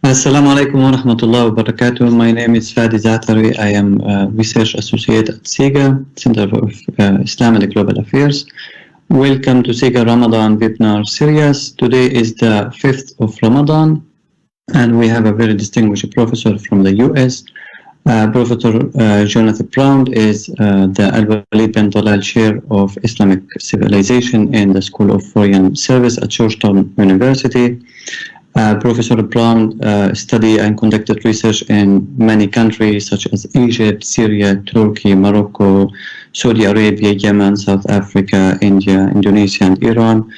Assalamu alaikum wa rahmatullahi wa barakatuh. My name is Fadi Zatari. I am Research Associate at SIGA, Center of Islamic Global Affairs. Welcome to SIGA Ramadan webinar series. Today is the 5th of Ramadan, and we have a very distinguished professor from the US. Professor Jonathan Brown is the Al-Walid bin Talal Chair of Islamic Civilization in the School of Foreign Service at Georgetown University. Professor Brown studied and conducted research in many countries such as Egypt, Syria, Turkey, Morocco, Saudi Arabia, Yemen, South Africa, India, Indonesia, and Iran.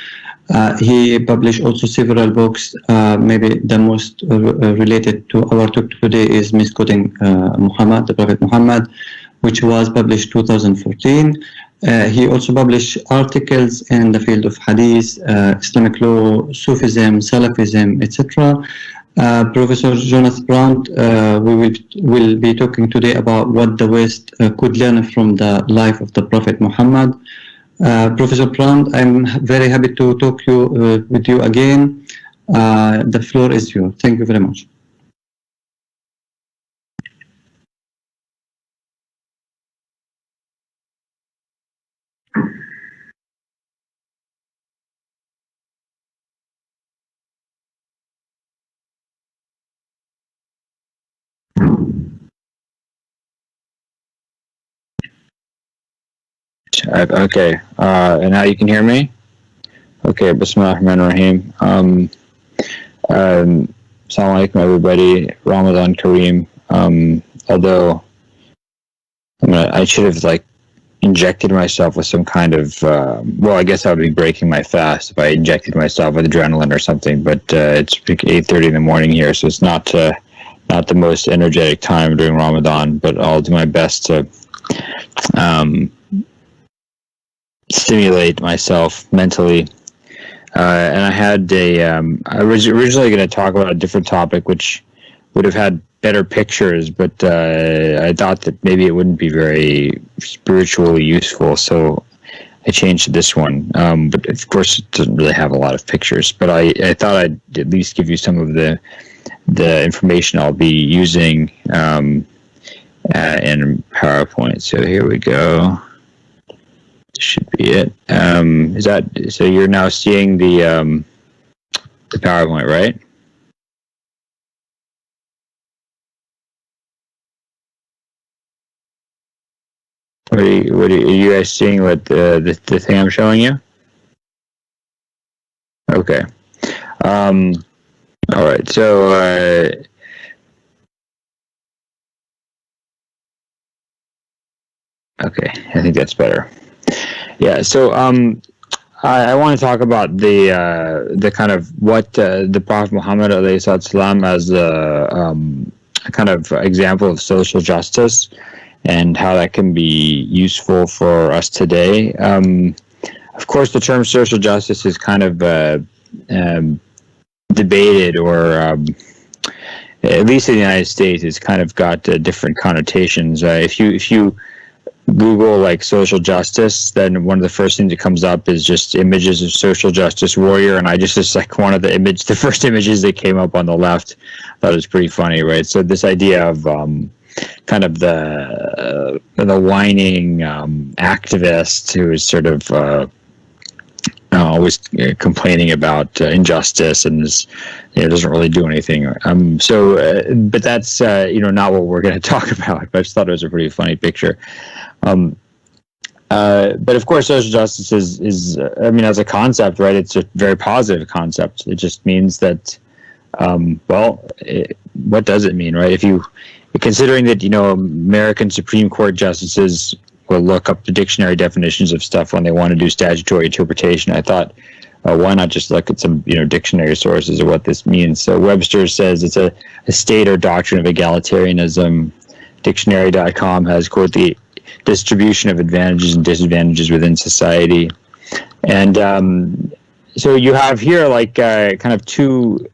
He published also several books. Maybe the most related to our talk today is Misquoting Muhammad, the Prophet Muhammad, which was published 2014. He also published articles in the field of Hadith, Islamic law, Sufism, Salafism, etc. Professor Jonathan Brown, we will be talking today about what the West could learn from the life of the Prophet Muhammad. Professor Brown, I'm very happy to talk with you again. The floor is yours. Thank you very much. Okay, and now you can hear me? Okay, Bismillahirrahmanirrahim. Assalamu alaikum, everybody. Ramadan Kareem. Although I should have injected myself with some kind of I guess I would be breaking my fast if I injected myself with adrenaline or something. But it's 8:30 in the morning here, so it's not the most energetic time during Ramadan. But I'll do my best to stimulate myself mentally. And I had I was originally going to talk about a different topic, which would have had better pictures, but I thought that maybe it wouldn't be very spiritually useful, so I changed to this one. But of course, it doesn't really have a lot of pictures. But I thought I'd at least give you some of the information I'll be using in PowerPoint. So here we go. Should be it. Is that so? You're now seeing the PowerPoint, right? Are you guys seeing? What the thing I'm showing you? Okay. All right. So. Okay, I think that's better. Yeah, so I want to talk about the kind of what the Prophet Muhammad ﷺ as a kind of example of social justice and how that can be useful for us today. Of course, the term social justice is kind of debated, or at least in the United States, it's kind of got different connotations. If you Google social justice, then one of the first things that comes up is just images of social justice warrior, and I just one of the first images that came up on the left. I thought it was pretty funny, right? So this idea of kind of the whining activist who is sort of always complaining about injustice and doesn't really do anything. But that's not what we're going to talk about. But I just thought it was a pretty funny picture. But of course, social justice is as a concept, right? It's a very positive concept. It just means that, what does it mean, right? If you considering that American Supreme Court justices will look up the dictionary definitions of stuff when they want to do statutory interpretation, I thought, why not just look at some dictionary sources of what this means? So Webster says it's a state or doctrine of egalitarianism. Dictionary.com has, quote, the distribution of advantages and disadvantages within society. And so you have here kind of two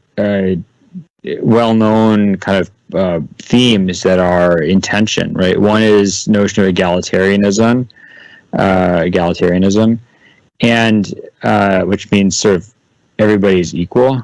well-known kind of themes that are in tension, right? One is notion of egalitarianism, and which means sort of everybody's equal.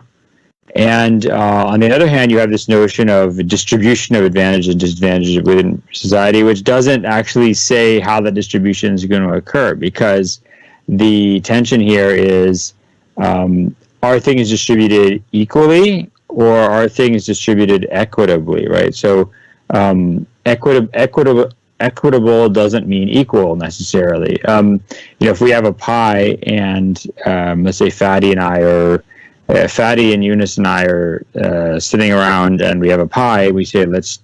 And on the other hand, you have this notion of distribution of advantages and disadvantages within society, which doesn't actually say how the distribution is going to occur, because the tension here is, are things distributed equally, or are things distributed equitably, right? So equitable doesn't mean equal necessarily. If we have a pie and let's say Fatty and Eunice and I are sitting around and we have a pie, we say, let's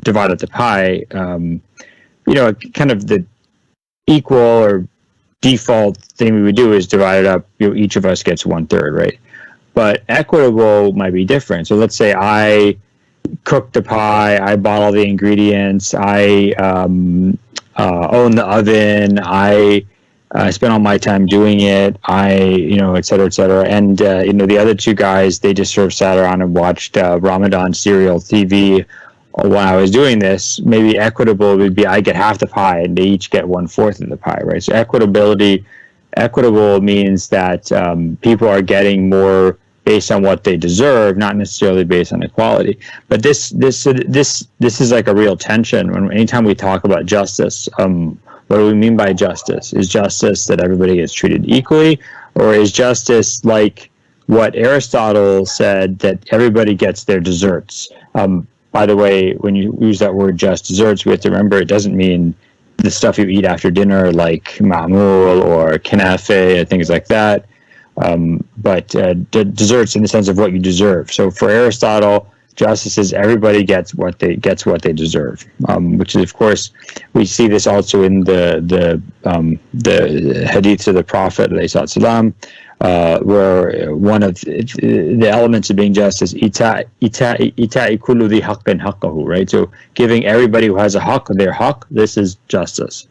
divide up the pie. Kind of the equal or default thing we would do is divide it up. Each of us gets 1/3, right? But equitable might be different. So let's say I cook the pie, I bought all the ingredients, I own the oven, I spent all my time doing it, et cetera, et cetera. And, the other two guys, they just sort of sat around and watched Ramadan serial TV while I was doing this. Maybe equitable would be I get half the pie and they each get 1/4 of the pie, right? So equitable means that people are getting more based on what they deserve, not necessarily based on equality. But this is like a real tension. Anytime we talk about justice, what do we mean by justice? Is justice that everybody gets treated equally, or is justice like what Aristotle said, that everybody gets their desserts? By the way, when you use that word just desserts, we have to remember it doesn't mean the stuff you eat after dinner, like ma'mul or kanafe and things like that, but desserts in the sense of what you deserve. So for Aristotle, justice is everybody gets what they deserve, which is, of course, we see this also in the hadiths of the Prophet ﷺ, where one of the elements of being just is ita'i kullu dhi haqqin haqqahu, right? So giving everybody who has a haqq their haqq, this is justice.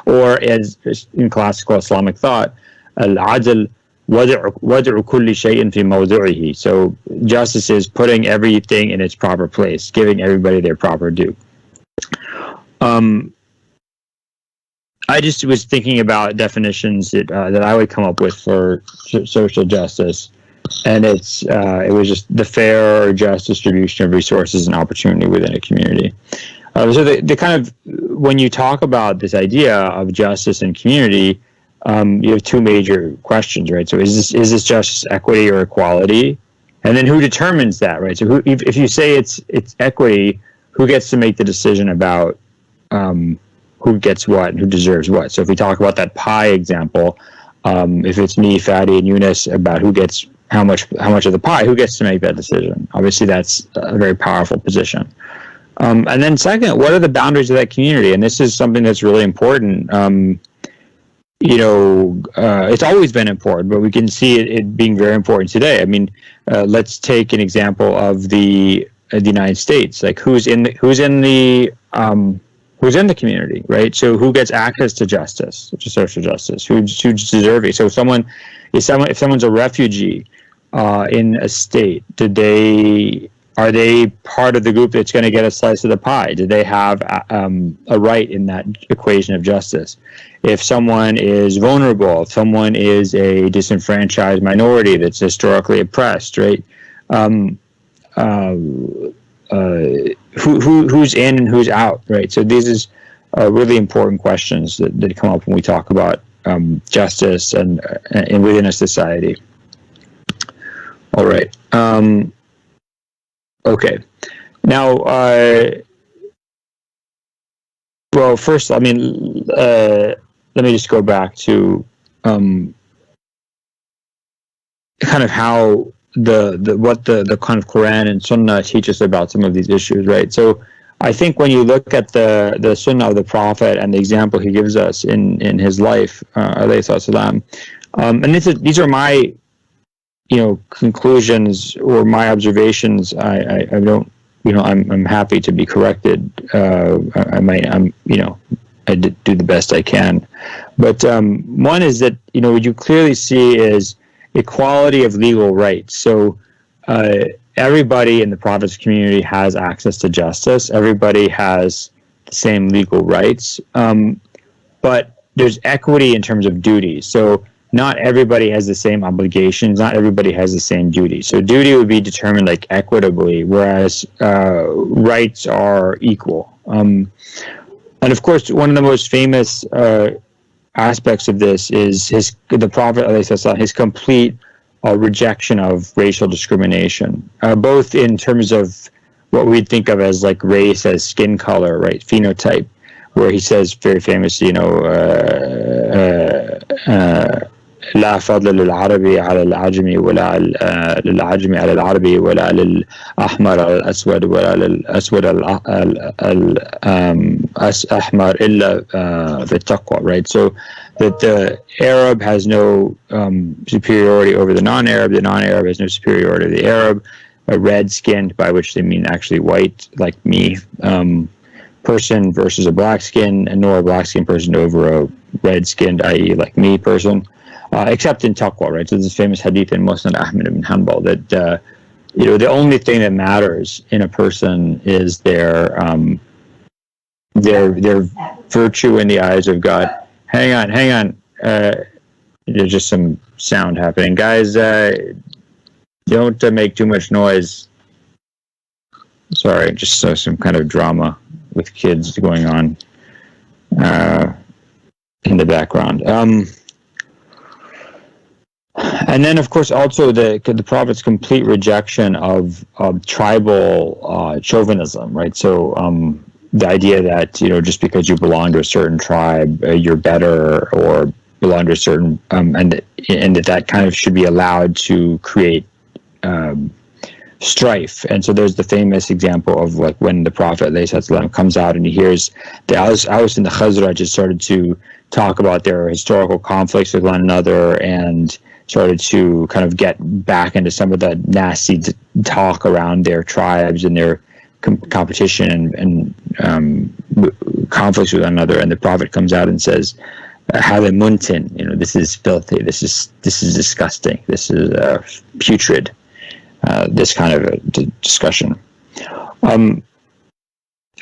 Or as in classical Islamic thought, al-adl wad'u kulli shay'in fi mawdu'ihi. So justice is putting everything in its proper place, giving everybody their proper due. I just was thinking about definitions that I would come up with for social justice, and it was just the fair or just distribution of resources and opportunity within a community. So the kind of, when you talk about this idea of justice and community, you have two major questions, right? So is this justice, equity, or equality? And then who determines that, right? So if you say it's equity, who gets to make the decision about who gets what and who deserves what? So if we talk about that pie example, if it's me, Fatty, and Eunice about who gets how much of the pie, who gets to make that decision? Obviously, that's a very powerful position. And then second, what are the boundaries of that community? And this is something that's really important. It's always been important, but we can see it being very important today. I mean, let's take an example of the United States. Like who's in the community, right? So who gets access to justice, to social justice? Who's deserving? So if someone's a refugee in a state, are they part of the group that's going to get a slice of the pie? Do they have a right in that equation of justice? If someone is vulnerable, if someone is a disenfranchised minority that's historically oppressed, right? Who's in and who's out, right? So these is really important questions that come up when we talk about justice and within a society. All right. Okay. Now, well, first, I mean, let me just go back to kind of how what the kind of Quran and Sunnah teach us about some of these issues, right? So I think when you look at the Sunnah of the Prophet and the example he gives us in his life, alayhi salam, and these are my conclusions or my observations. I don't, I'm happy to be corrected. I did do the best I can, but one is that what you clearly see is equality of legal rights. So everybody in the Prophet's community has access to justice. Everybody has the same legal rights, but there's equity in terms of duties. So not everybody has the same obligations, not everybody has the same duty. So duty would be determined like equitably, whereas rights are equal. And of course, one of the most famous aspects of this is the Prophet, his complete rejection of racial discrimination, both in terms of what we'd think of as like race as skin color, right, phenotype, where he says very famously, لا فضل للعربي على العجمي ولا للعجمي على العربي ولا للأحمر على الأسود ولا للأسود على الأحمر إلا في التقوى, right? So that the Arab has no superiority over the non-Arab has no superiority over the Arab, a red-skinned, by which they mean actually white, like me, person versus a black-skinned, and nor a black-skinned person over a red-skinned, i.e. like me person. Except in taqwa, right? So there's a famous hadith in Musnad Ahmad ibn Hanbal that the only thing that matters in a person is their virtue in the eyes of God. Hang on. There's just some sound happening, guys. Don't make too much noise. Sorry, just some kind of drama with kids going on in the background. And then, of course, also the Prophet's complete rejection of tribal chauvinism, right? So the idea that just because you belong to a certain tribe, you're better, or belong to a certain and that kind of should be allowed to create strife. And so there's the famous example of like when the Prophet ﷺ comes out and he hears the Aus and the Khazraj just started to talk about their historical conflicts with one another and started to kind of get back into some of the nasty talk around their tribes and their competition and conflicts with one another. And the Prophet comes out and says, "Hada muntin, this is filthy. This is disgusting. This is putrid." This kind of a discussion.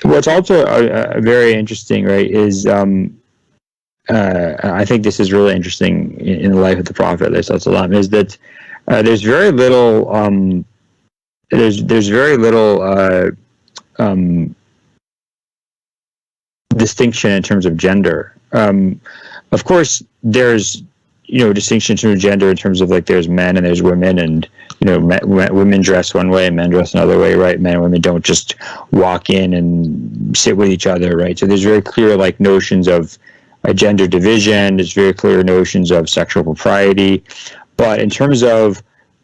What's also very interesting, right, is I think this is really interesting in the life of the Prophet, is that there's very little distinction in terms of gender. Of course, there's distinction in terms of gender in terms of like there's men and there's women, and women dress one way and men dress another way, right? Men and women don't just walk in and sit with each other, right? So there's very clear like notions of a gender division. There's very clear notions of sexual propriety, but in terms of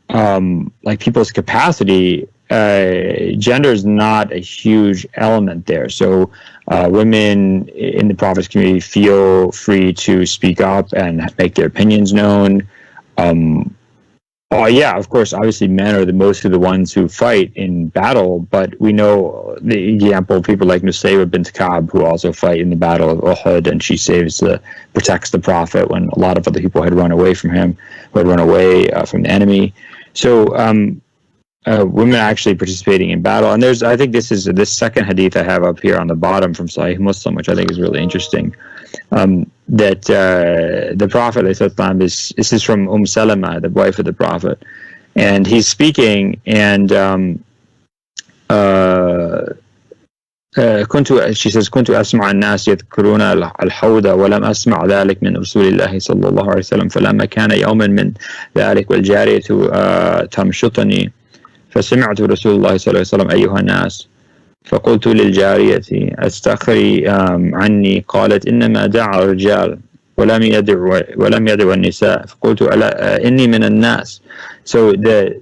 like people's capacity, gender is not a huge element there. So women in the Prophet's community feel free to speak up and make their opinions known. Of course, obviously men are mostly the ones who fight in battle, but we know the example of people like Nusayba bint Ka'b, who also fight in the Battle of Uhud, and she protects the Prophet when a lot of other people had run away from him, who had run away from the enemy. So women actually participating in battle. And I think this second hadith I have up here on the bottom from Sahih Muslim, which I think is really interesting. That the Prophet, this is from Salama, the wife of the Prophet, and he's speaking, and she says, كنت أسمع الناس يذكرون الحوض ولم أسمع ذلك من رسول الله صلى الله عليه وسلم فلما كان يوما من ذلك والجارية تمشطني فسمعت رسول الله صلى الله عليه وسلم أيها الناس فقلت للجارية استخري عني قالت إنما دعا الرجال ولم يدع النساء فقلت إني من الناس. So the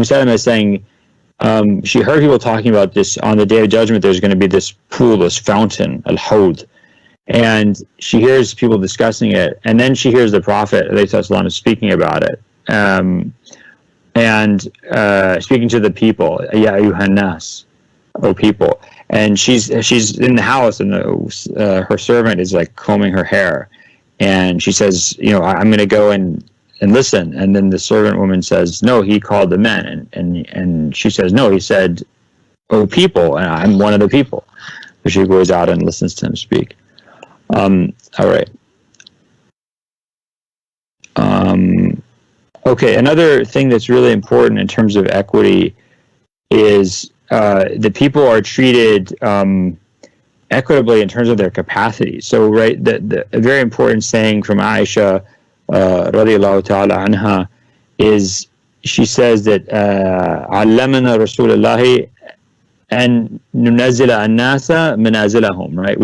Salama is saying she heard people talking about this on the Day of Judgment. There's going to be this pool, this fountain, al-Hawd, and she hears people discussing it, and then she hears the Prophet ﷺ speaking about it, and speaking to the people, Ya ayyuhan nas, O people. And she's in the house, and her servant is like combing her hair, and she says, I'm going to go and listen. And then the servant woman says, no, he called the men, and she says, no, he said, O people, and I'm one of the people. So she goes out and listens to him speak. All right. Okay, another thing that's really important in terms of equity is that people are treated equitably in terms of their capacity. So, right, a very important saying from Aisha, radiallahu ta'ala anha, is she says that علمنا رسول الله أن ننزل الناس منازلهم, right?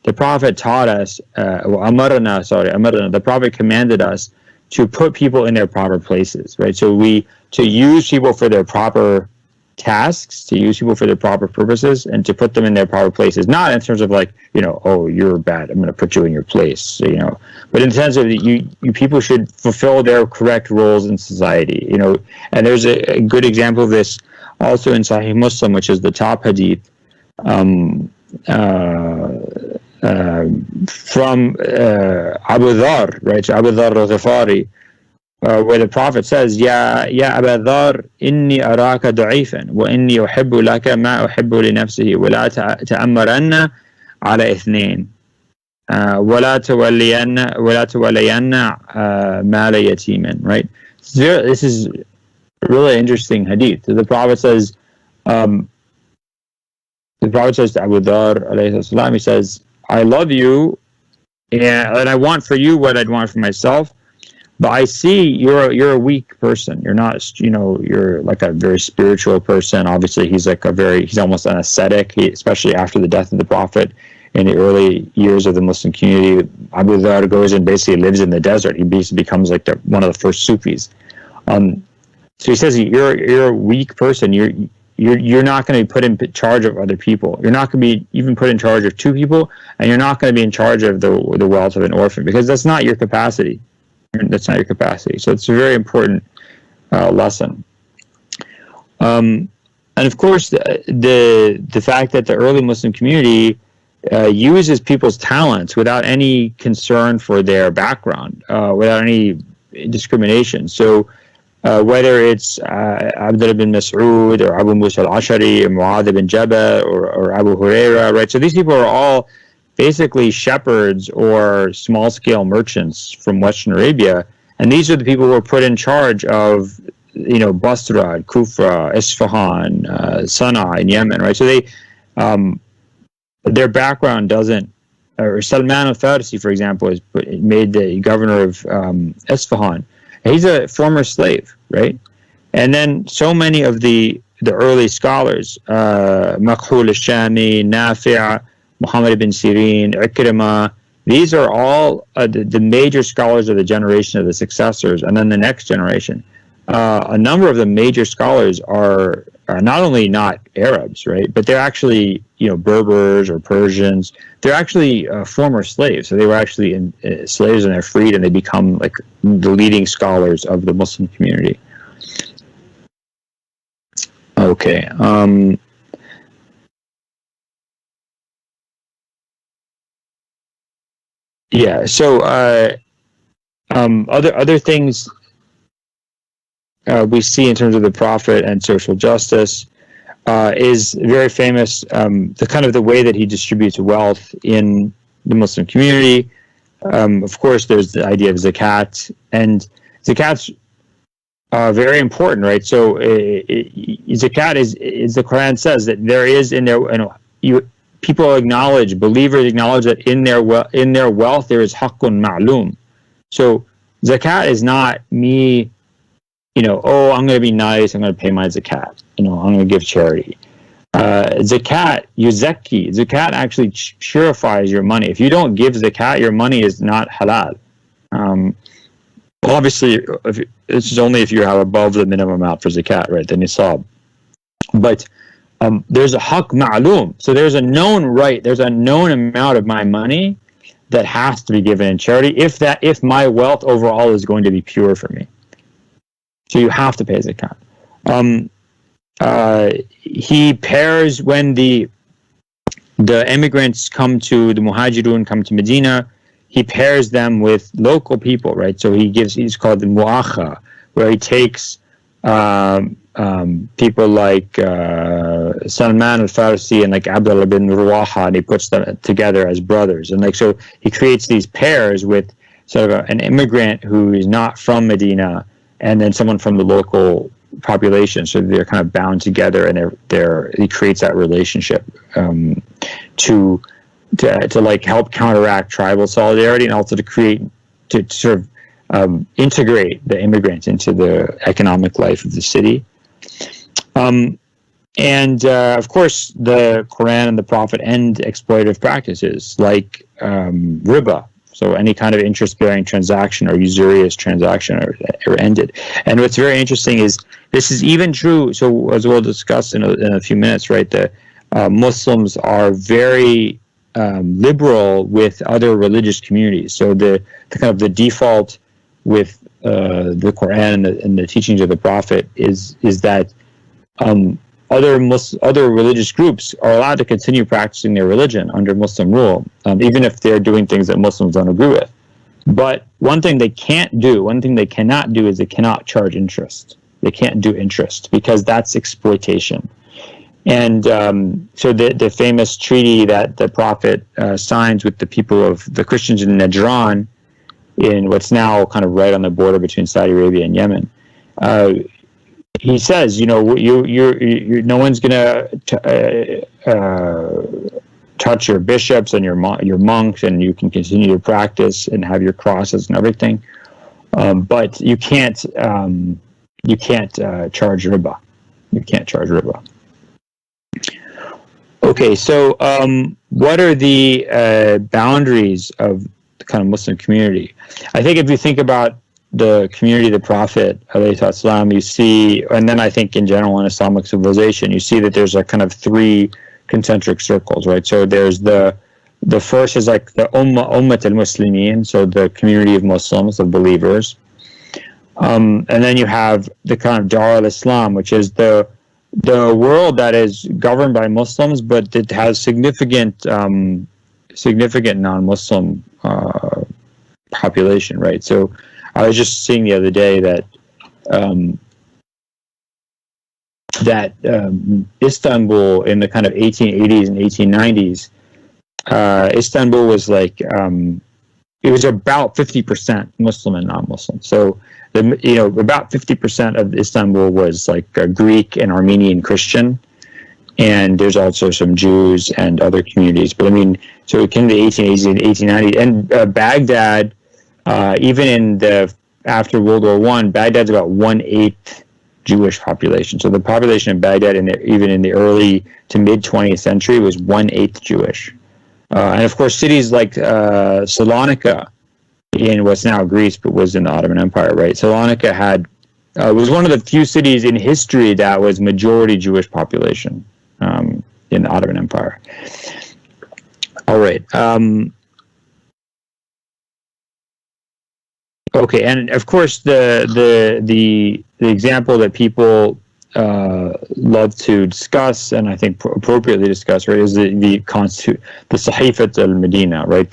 The Prophet taught us, the Prophet commanded us to put people in their proper places, right? So to use people for their proper tasks, to use people for their proper purposes, and to put them in their proper places, not in terms of like, oh, you're bad, I'm going to put you in your place, but in the sense of you people should fulfill their correct roles in society, and there's a good example of this also in Sahih Muslim, which is the top hadith from Abu Dhar, right? So Abu Dhar al-Ghifari, where the Prophet says, Ya Abu Dhar, inni araka da'ifan, wa inni uhibbu laka ma uhibbu li nafsihi, wa la ta'ammaranna ala ithnain, wa la tawaliyanna mala yatiman, right? This is a really interesting hadith. The Prophet says to Abu Dhar, alayhi salam, he says, I love you, and I want for you what I'd want for myself, but I see you're a weak person. You're not, you're like a very spiritual person. Obviously, he's almost an ascetic, especially after the death of the Prophet. In the early years of the Muslim community, Abu Dhar goes and basically lives in the desert. He basically becomes like one of the first Sufis. So he says you're a weak person. You're not going to be put in charge of other people. You're not going to be even put in charge of two people, and you're not going to be in charge of the wealth of an orphan, because that's not your capacity. That's not your capacity. So it's a very important lesson. And of course, the fact that the early Muslim community uses people's talents without any concern for their background, without any discrimination. So whether it's Abdullah bin Mas'ud or Abu Musa al-Ashari or Mu'adh bin Jabal or Abu Huraira, right? So these people are all basically shepherds or small-scale merchants from Western Arabia, and these are the people who are put in charge of, Basra, Kufra, Isfahan, Sana'a in Yemen, right? So they, their background doesn't, or Salman al-Farsi, for example, is made the governor of Isfahan. He's a former slave, right? And then so many of the early scholars, Makhul al-Shami, Nafi', Muhammad ibn Sirin, Ikrimah, these are all the major scholars of the generation of the successors, and then the next generation. A number of the major scholars are not only not Arabs, right, but they're actually, Berbers or Persians. They're actually former slaves. So they were actually slaves and they're freed, and they become like the leading scholars of the Muslim community. Okay. Yeah. So other things we see in terms of the Prophet and social justice is very famous. The way that he distributes wealth in the Muslim community. Of course, there's the idea of zakat, and zakat's very important, right? So zakat is the Quran says that there is in there, people acknowledge, believers acknowledge that in their wealth there is haqqun ma'lum. So zakat is not me, oh, I'm going to be nice, I'm going to pay my zakat, I'm going to give charity. Zakat, zakat actually purifies your money. If you don't give zakat, your money is not halal. Obviously, this is only if you have above the minimum amount for zakat, right, the nisab. But there's a haqq ma'lum. So there's a known right, there's a known amount of my money that has to be given in charity if my wealth overall is going to be pure for me. So you have to pay zakat. He pairs when the immigrants come to the Muhajirun, come to Medina, he pairs them with local people, right? So he's called the Mu'akha, where he takes people like Salman al-Farsi and like Abdullah bin Ruwaha, and he puts them together as brothers. And so he creates these pairs with sort of an immigrant who is not from Medina, and then someone from the local population. So they're kind of bound together, and it creates that relationship to like help counteract tribal solidarity, and also to sort of integrate the immigrants into the economic life of the city. And of course, the Quran and the Prophet end exploitative practices like riba. So any kind of interest-bearing transaction or usurious transaction are ended. And what's very interesting is this is even true. So as we'll discuss in a few minutes, right? The Muslims are very liberal with other religious communities. So the kind of the default with the Quran and the teachings of the Prophet is that other religious groups are allowed to continue practicing their religion under Muslim rule, even if they're doing things that Muslims don't agree with. But one thing they cannot do is they cannot charge interest. They can't do interest because that's exploitation. And so the famous treaty that the Prophet signs with the people of the Christians in Najran, in what's now kind of right on the border between Saudi Arabia and Yemen, he says, no one's gonna touch your bishops and your monks, and you can continue to practice and have your crosses and everything, but you can't charge riba. You can't charge riba. Okay, so what are the boundaries of the kind of Muslim community? I think if you think about the community of the Prophet, ﷺ, you see, and then I think in general in Islamic civilization, you see that there's a kind of three concentric circles, right? So there's the first is like the Ummat al-Muslimin, so the community of Muslims, of believers. And then you have the kind of Dar al-Islam, which is the world that is governed by Muslims, but it has significant non-Muslim population, right? So I was just seeing the other day that Istanbul in the kind of 1880s and 1890s, Istanbul was like it was about 50% Muslim and non-Muslim. So about 50% of Istanbul was like Greek and Armenian Christian, and there's also some Jews and other communities. But I mean, so it came to the 1880s and 1890s, and Baghdad. Even in after World War I, Baghdad's about 1/8 Jewish population. So the population of Baghdad, even in the early to mid 20th century, was 1/8 Jewish. And of course, cities like Salonika, in what's now Greece, but was in the Ottoman Empire, right? Salonika was one of the few cities in history that was majority Jewish population in the Ottoman Empire. All right. Okay, and of course the example that people love to discuss, and I think appropriately discuss, right, is the Sahifat al-Medina, right,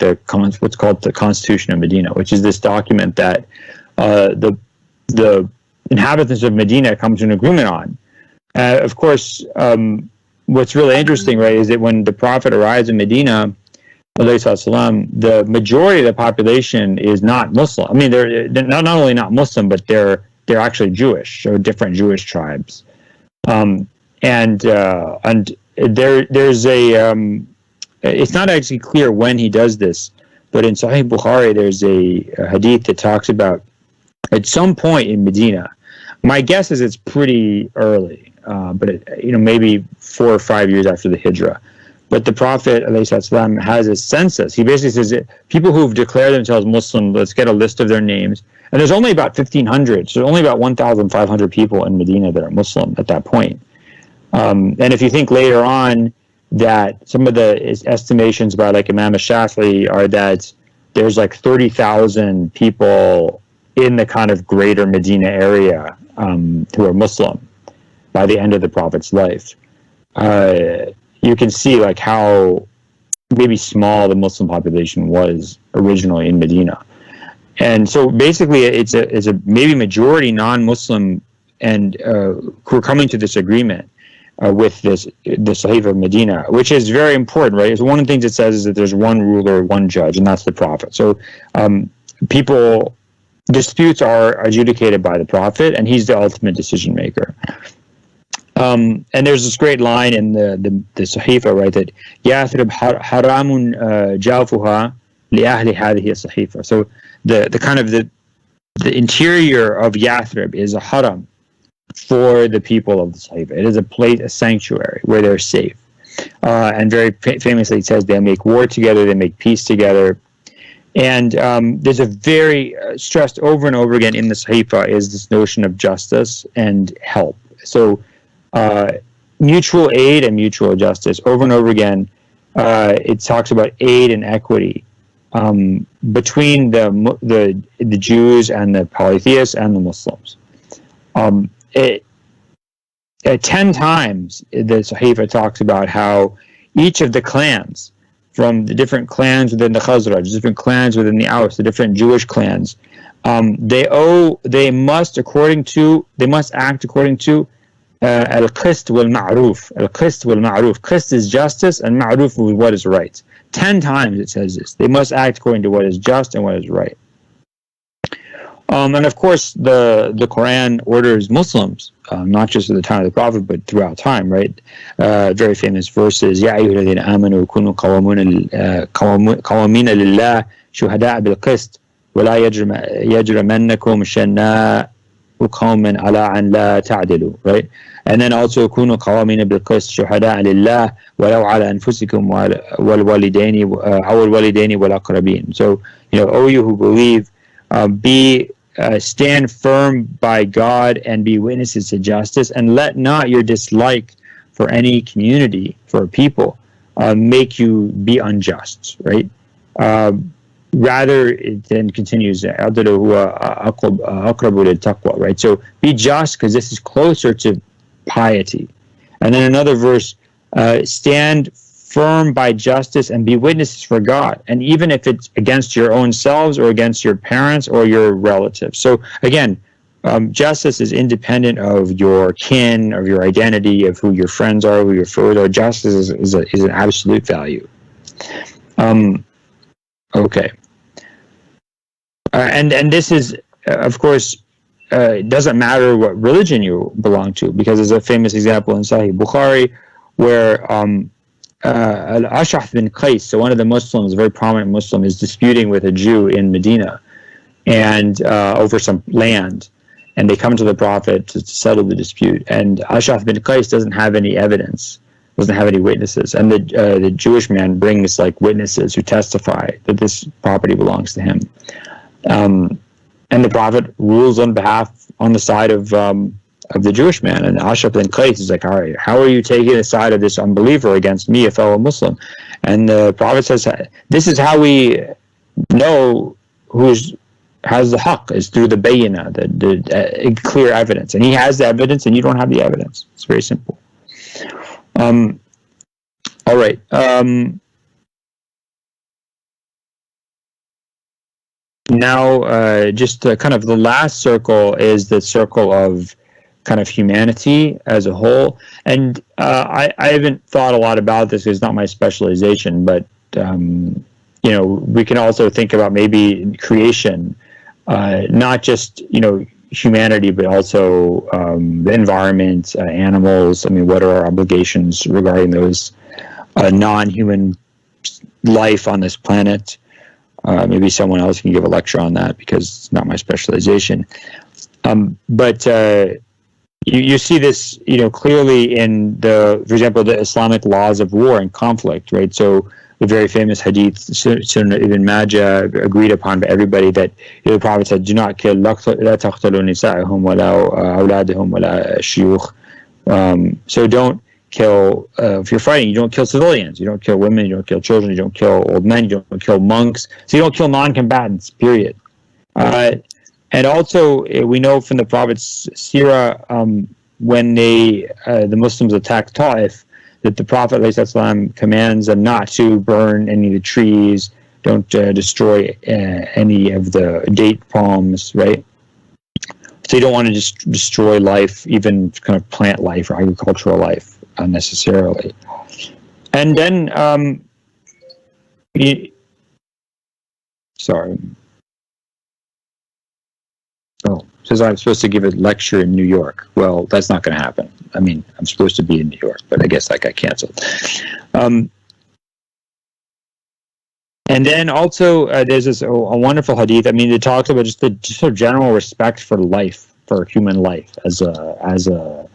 what's called the Constitution of Medina, which is this document that the inhabitants of Medina come to an agreement on. Of course, what's really interesting, right, is that when the Prophet arrives in Medina, the majority of the population is not Muslim. I mean, they're not only not Muslim, but they're actually Jewish, so different Jewish tribes. And there's it's not actually clear when he does this, but in Sahih Bukhari there's a hadith that talks about at some point in Medina. My guess is it's pretty early, but maybe 4 or 5 years after the Hijrah. But the Prophet ﷺ has a census. He basically says that people who've declared themselves Muslim, let's get a list of their names. And there's only about 1,500, so only about 1,500 people in Medina that are Muslim at that point. And if you think later on that some of the estimations by like Imam Shafi'i are that there's like 30,000 people in the kind of greater Medina area who are Muslim by the end of the Prophet's life. You can see like how maybe small the Muslim population was originally in Medina. And so basically it's a maybe majority non-Muslim and who are coming to this agreement with the Sahih of Medina, which is very important, right? So one of the things it says is that there's one ruler, one judge, and that's the Prophet. So people disputes are adjudicated by the Prophet, and he's the ultimate decision maker. And there's this great line in the Sahifa, right, that Yathrib haramun jawfuha li ahli hadhihi Sahifa. So the kind of the interior of Yathrib is a haram for the people of the Sahifa. It is a place, a sanctuary where they're safe. And very famously, it says they make war together, they make peace together. And there's a very stressed over and over again in the Sahifa is this notion of justice and help. So mutual aid and mutual justice. Over and over again, it talks about aid and equity between the Jews and the polytheists and the Muslims. 10 times the Sahifa talks about how each of the clans, from the different clans within the Khazraj, different clans within the Aus, the different Jewish clans, they must act according to al-qist wal-ma'ruf. Al-qist wal-ma'ruf. Qist is justice, and ma'ruf is what is right. 10 times it says this. They must act according to what is just and what is right. And of course, the Quran orders Muslims, not just at the time of the Prophet, but throughout time, right? Very famous verses. Ya ayyuhalladhina amanu kunu qawamina lillah shuhada'a bil qist wa la yajrimannakum shana'u qawmin ala an la ta'dilu, right? And then also kunu qawamina bil qist shuhada'a lillah walau ala anfusikum wal walidaini wal aqrabin. So, O you who believe, stand firm by God and be witnesses to justice, and let not your dislike for any community, for a people, make you be unjust, right? Rather, it then continues, right? So be just, because this is closer to piety. And then another verse, stand firm by justice and be witnesses for God, and even if it's against your own selves or against your parents or your relatives. So again, justice is independent of your kin, of your identity, of who your friends are, who your foes are. Justice is an absolute value. Okay. And this is, of course, it doesn't matter what religion you belong to, because there's a famous example in Sahih Bukhari where Al-Ash'ath bin Qais, so one of the Muslims, a very prominent Muslim, is disputing with a Jew in Medina and over some land, and they come to the Prophet to settle the dispute, and Ash'ath bin Qais doesn't have any evidence, doesn't have any witnesses, and the Jewish man brings like witnesses who testify that this property belongs to him, and the Prophet rules on the side of the Jewish man. And Ash'ath bin Qais is like, all right, how are you taking the side of this unbeliever against me, a fellow Muslim? And the Prophet says, this is how we know who has the haqq, is through the bayina, the clear evidence. And he has the evidence and you don't have the evidence. It's very simple. All right. Now, just kind of the last circle is the circle of kind of humanity as a whole. And I haven't thought a lot about this, because it's not my specialization, but we can also think about maybe creation, not just humanity, but also the environment, animals. I mean, what are our obligations regarding those non-human life on this planet? Maybe someone else can give a lecture on that, because it's not my specialization. But you see this, clearly in for example, the Islamic laws of war and conflict, right? So the very famous hadith, Sunan Ibn Majah, agreed upon by everybody, that the Prophet said, "Do not kill la taqtulu nisa'ahum wala awladahum wala shuyukh." So don't kill, if you're fighting, you don't kill civilians, you don't kill women, you don't kill children, you don't kill old men, you don't kill monks, so you don't kill non-combatants, period. And also, we know from the Prophet's seerah, when the Muslims attacked Ta'if, that the Prophet ﷺ commands them not to burn any of the trees, don't destroy any of the date palms, right? So you don't want to just destroy life, even kind of plant life or agricultural life, unnecessarily. And then, sorry. Oh, says I'm supposed to give a lecture in New York. Well, that's not going to happen. I mean, I'm supposed to be in New York, but I guess that got canceled. And then also there's this a wonderful hadith. I mean, it talks about just the sort of general respect for life, for human life as a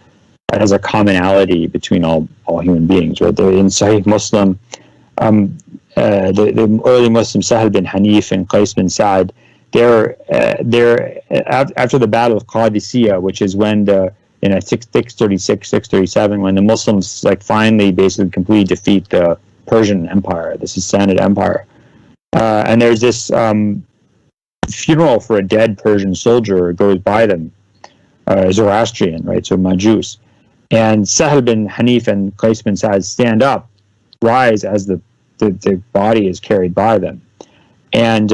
commonality between all human beings. Right? In Sahih Muslim, the early Muslim Sahal bin Hanif and Qais bin Sa'd, they're after the Battle of Qadisiyah, which is when in 636, 637, when the Muslims finally basically completely defeat the Persian Empire, the Sassanid Empire. And there's this funeral for a dead Persian soldier goes by them, Zoroastrian, right? So Majus. And Sahal bin Hanif and Qais bin Sa'd stand up, rise as the body is carried by them. And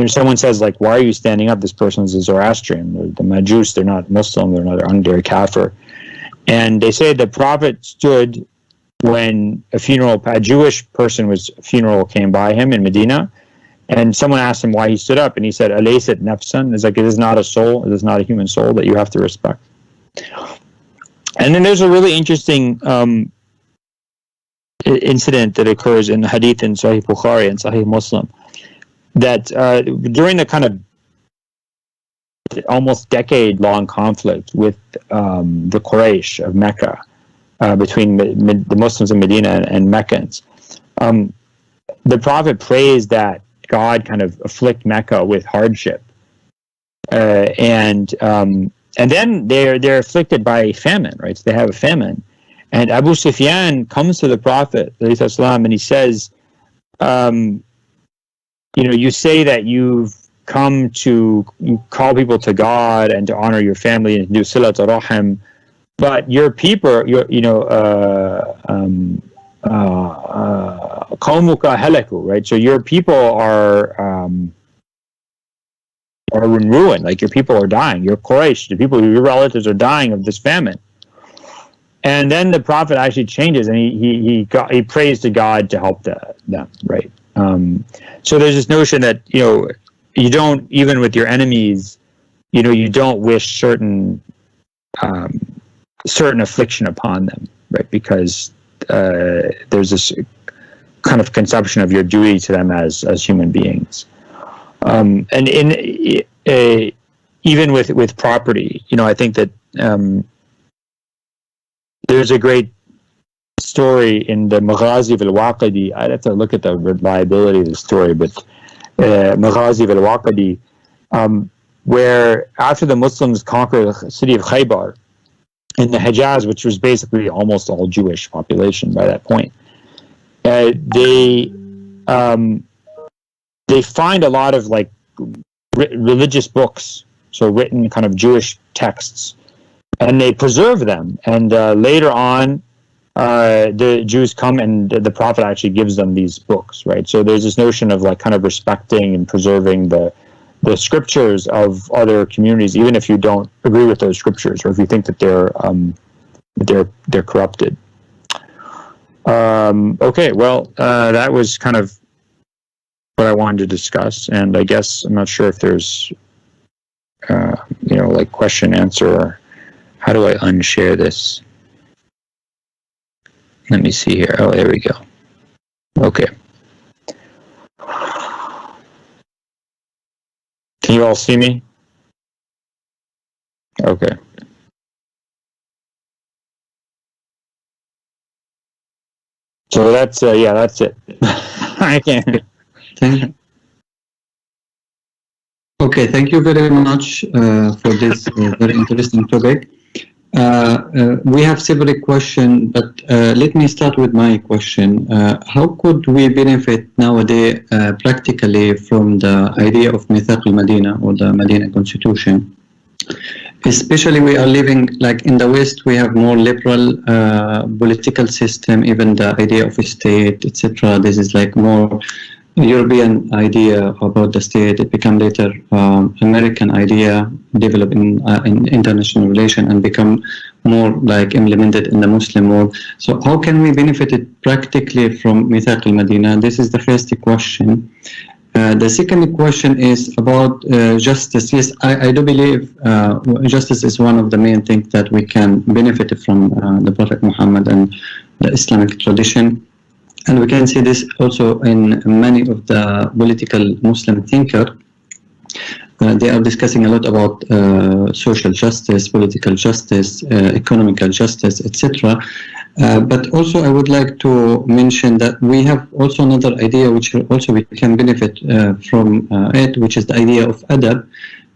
someone says, why are you standing up? This person's a Zoroastrian. The Majus, they're not Muslim, they're under kafir. And they say the Prophet stood when a Jewish person's funeral came by him in Medina, and someone asked him why he stood up, and he said, "Alaysat nafsan," it's it is not a soul, it is not a human soul that you have to respect. And then there's a really interesting incident that occurs in the hadith in Sahih Bukhari and Sahih Muslim, that during the kind of almost decade-long conflict with the Quraysh of Mecca, between the Muslims in Medina and Meccans, the Prophet prays that God kind of afflict Mecca with hardship, and then they're afflicted by a famine, right? So they have a famine, and Abu Sufyan comes to the Prophet ﷺ, and he says, you say that you've come to call people to God and to honor your family and to do silat rahim, but your people, qawmuka halaku, right? So your people are in ruin. Your people are dying. Your Quraysh, your relatives are dying of this famine. And then the Prophet actually changes, and he prays to God to help them, right? So there's this notion that you don't, even with your enemies, you don't wish certain affliction upon them, right? Because there's this kind of conception of your duty to them as human beings, and even with property, I think that there's a great story in the Maghazi al-Waqidi. I'd have to look at the reliability of the story, but Maghazi al-Waqidi, where after the Muslims conquered the city of Khaybar in the Hijaz, which was basically almost all Jewish population by that point, they find a lot of religious books, so written kind of Jewish texts, and they preserve them. And later on, the Jews come, and the Prophet actually gives them these books, right? So there's this notion of kind of respecting and preserving the scriptures of other communities, even if you don't agree with those scriptures, or if you think that they're corrupted. Okay, well, that was kind of what I wanted to discuss, and I guess I'm not sure if there's question answer, or how do I unshare this? Let me see here. Oh, there we go. Okay. Can you all see me? Okay. So that's that's it. I can't. Okay, thank you very much for this very interesting topic. We have several questions, but let me start with my question. How could we benefit nowadays practically from the idea of Mithaq al-Madina, or the Medina Constitution? Especially we are living, in the West, we have more liberal political system, even the idea of a state, etc. This is more European idea about the state. It become later American idea, developed in international relation, and become more implemented in the Muslim world. So how can we benefit it practically from Mithaq al-Madina? This is the first question. The second question is about justice. Yes, I do believe justice is one of the main things that we can benefit from the Prophet Muhammad and the Islamic tradition. And we can see this also in many of the political Muslim thinkers. They are discussing a lot about social justice, political justice, economical justice, etc. But also I would like to mention that we have also another idea which also we can benefit from it, which is the idea of adab,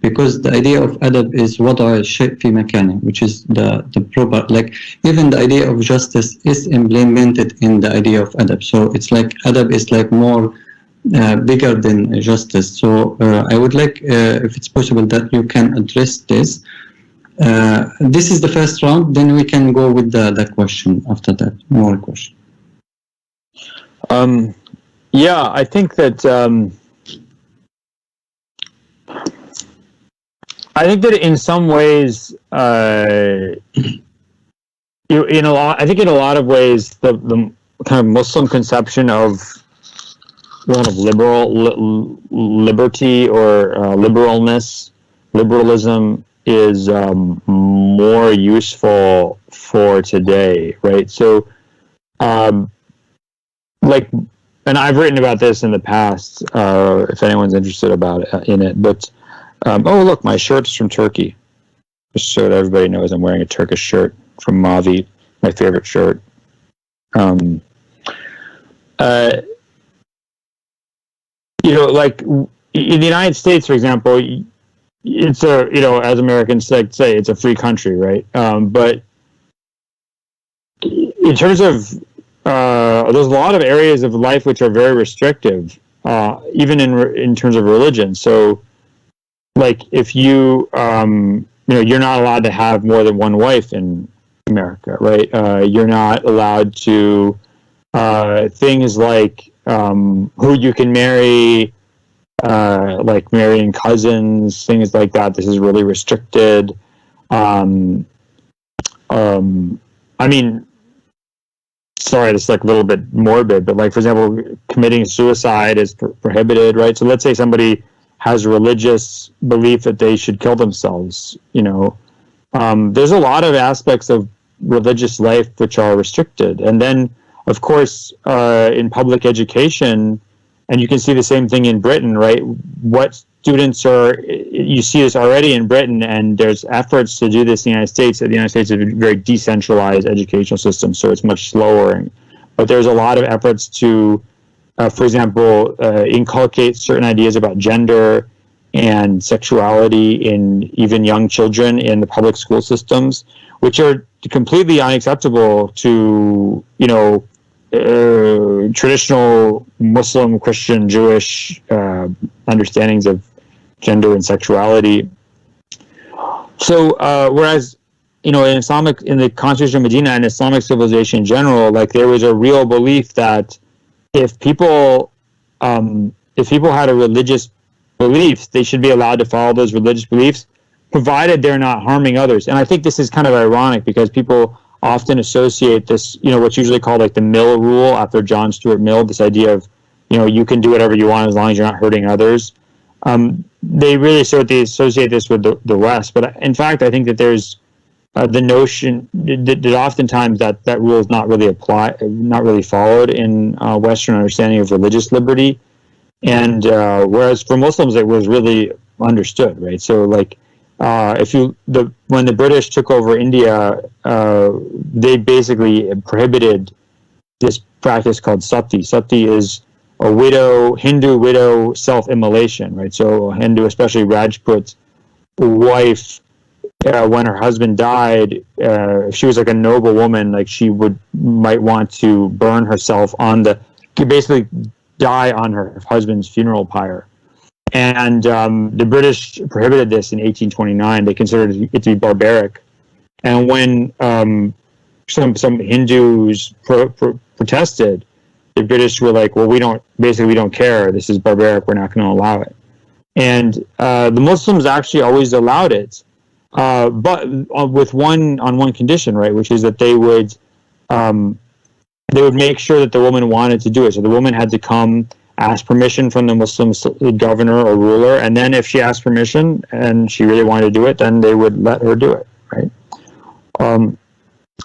because the idea of adab is وضع الشيء في مكانه, which is the proper, like even the idea of justice is implemented in the idea of adab. So it's like adab is like more bigger than justice. So I would like, if it's possible, that you can address this. This is the first round, then we can go with the question after that, more question. Yeah, I think that in some ways, I think in a lot of ways, the kind of Muslim conception of kind of liberty or liberalism is more useful for today, right? So, like, and I've written about this in the past, if anyone's interested in it, but, oh, look, my shirt's from Turkey. Just so that everybody knows I'm wearing a Turkish shirt from Mavi, my favorite shirt. Like in the United States, for example, it's as Americans like say, it's a free country, right? But in terms of, there's a lot of areas of life which are very restrictive, even in terms of religion. So, like if you're not allowed to have more than one wife in America, right? You're not allowed to, things like, who you can marry, like marrying cousins, things like that. This is really restricted. I mean, sorry, it's like a little bit morbid, but like, for example, committing suicide is prohibited, right? So let's say somebody has a religious belief that they should kill themselves, there's a lot of aspects of religious life which are restricted. And then, of course, in public education, and you can see the same thing in Britain, right? What students you see this already in Britain, and there's efforts to do this in the United States. The United States is a very decentralized educational system, so it's much slower. But there's a lot of efforts to, for example, inculcate certain ideas about gender and sexuality in even young children in the public school systems, which are completely unacceptable to, traditional Muslim, Christian, Jewish understandings of gender and sexuality. So, whereas, in the Constitution of Medina and Islamic civilization in general, like there was a real belief that if people had a religious beliefs, they should be allowed to follow those religious beliefs, provided they're not harming others. And I think this is kind of ironic because people often associate this, what's usually called like the Mill rule after John Stuart Mill, this idea of, you can do whatever you want as long as you're not hurting others. They really associate this with the West. But in fact, I think that there's the notion that oftentimes that rule is not really followed in Western understanding of religious liberty. And whereas for Muslims, it was really understood, right? So like, when the British took over India, they basically prohibited this practice called sati. Sati is a Hindu widow self-immolation, right? So a Hindu, especially Rajput wife, when her husband died, if she was like a noble woman, like she might want to burn herself basically die on her husband's funeral pyre. And the British prohibited this in 1829. They considered it to be barbaric. And when some Hindus protested, the British were like, well, we don't care. This is barbaric. We're not going to allow it. And the Muslims actually always allowed it, but with one condition, right, which is that they would make sure that the woman wanted to do it. So the woman had to come ask permission from the Muslim governor or ruler, and then if she asked permission and she really wanted to do it, then they would let her do it, right?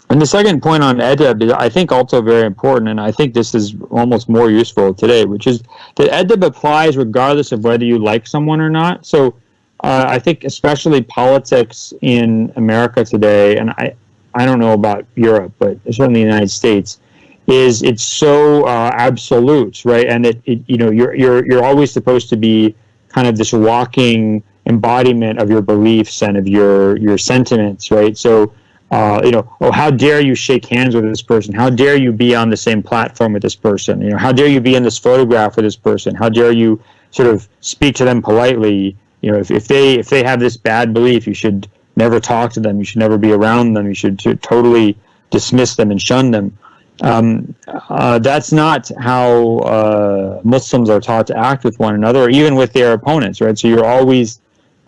And the second point on edeb is, I think, also very important, and I think this is almost more useful today, which is that edeb applies regardless of whether you like someone or not. So I think especially politics in America today, and I don't know about Europe, but certainly the United States, it's so absolute, right? And it you're always supposed to be kind of this walking embodiment of your beliefs and of your sentiments, right? So oh, how dare you shake hands with this person? How dare you be on the same platform with this person? How dare you be in this photograph with this person? How dare you sort of speak to them politely? If they have this bad belief, you should never talk to them. You should never be around them. You should totally dismiss them and shun them. That's not how Muslims are taught to act with one another, or even with their opponents, right? So there's always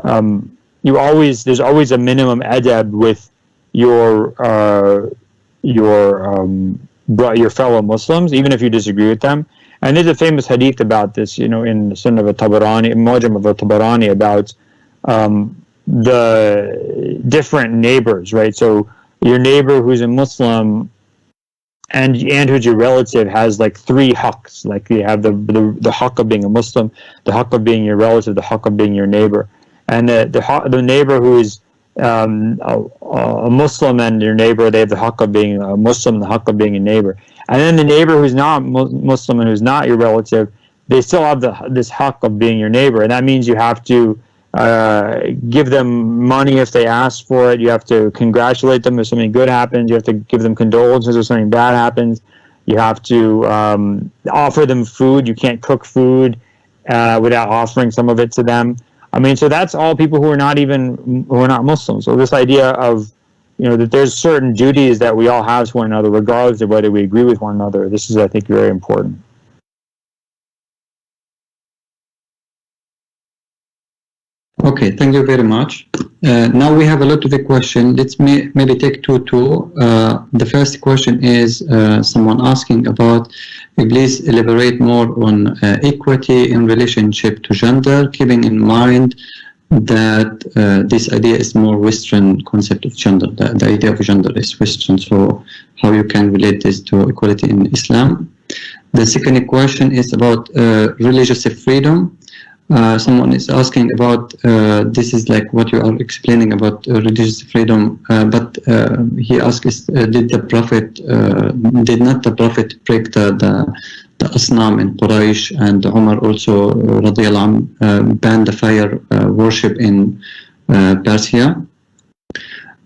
a minimum adab with your fellow Muslims, even if you disagree with them. And there's a famous hadith about this, in the Sunnah of Tabarani, Mujam of Tabarani, about the different neighbors, right? So your neighbor who's a Muslim and who's your relative has like three haqs. Like you have the haqq of being a Muslim, the haqq of being your relative, the haqq of being your neighbor. And the neighbor who is a Muslim and your neighbor, they have the haqq of being a Muslim, the haqq of being a neighbor. And then the neighbor who's not Muslim and who's not your relative, they still have this haqq of being your neighbor. And that means you have to give them money if they ask for it. You have to congratulate them if something good happens. You have to give them condolences if something bad happens. You have to offer them food. You can't cook food without offering some of it to them. I mean, so that's all people who are not Muslims. So this idea of, that there's certain duties that we all have to one another, regardless of whether we agree with one another. This is, I think, very important. Okay, thank you very much. Now we have a lot of the question. Let's maybe take two. The first question is someone asking about, please elaborate more on equity in relationship to gender, keeping in mind that this idea is more Western concept of gender. The idea of gender is Western, so how you can relate this to equality in Islam. The second question is about religious freedom. Someone is asking about this is like what you are explaining about religious freedom, but he asks, did not the Prophet break the Asnam in Quraysh, and Umar also radiallahu anhu banned the fire worship in Persia?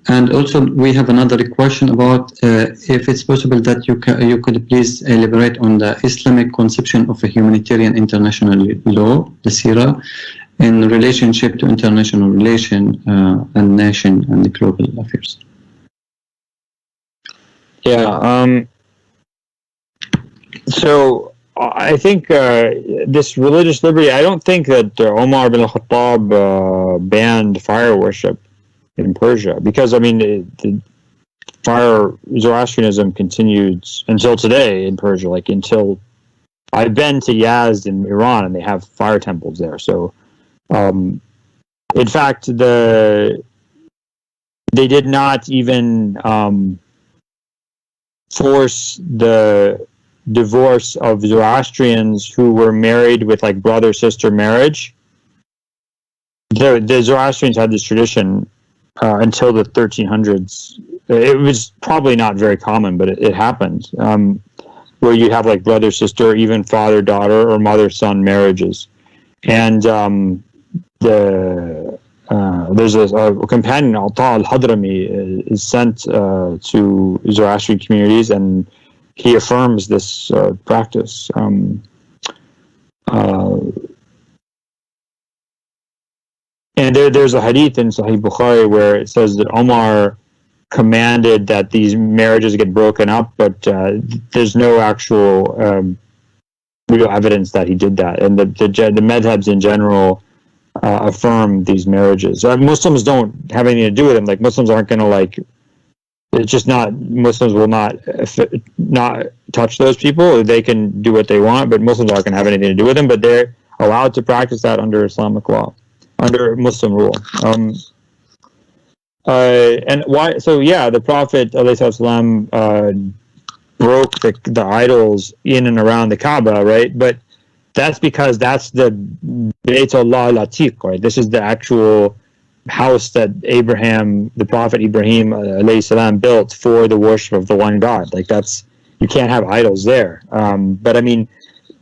And also we have another question about if it's possible that you could please elaborate on the Islamic conception of a humanitarian international law, the Sira, in relationship to international relation and nation and the global affairs. Yeah. So I think this religious liberty, I don't think that Omar bin al-Khattab banned fire worship in Persia, because I mean the Zoroastrianism continued until today in Persia. Like until I've been to Yazd in Iran, and they have fire temples there. So in fact, they did not even force the divorce of Zoroastrians who were married with like brother-sister marriage. The Zoroastrians had this tradition until the 1300s. It was probably not very common, but it happened, where you have like brother-sister, even father-daughter, or mother-son marriages. And there's a companion, Ata al-Hadrami, is sent to Zoroastrian communities, and he affirms this practice. And there's a hadith in Sahih Bukhari where it says that Omar commanded that these marriages get broken up, but there's no actual real evidence that he did that. And the madhabs in general affirm these marriages. Muslims don't have anything to do with them. Like Muslims aren't going to like It's just not, Muslims will not touch those people. They can do what they want, but Muslims aren't going to have anything to do with them. But they're allowed to practice that under Islamic law, under Muslim rule. And why? So yeah, the Prophet ﷺ broke the idols in and around the Kaaba, right? But that's because that's the Baytullah al-Atiq, right? This is the actual house that the Prophet Ibrahim alayhi salam built for the worship of the one God. Like that's, you can't have idols there. But I mean,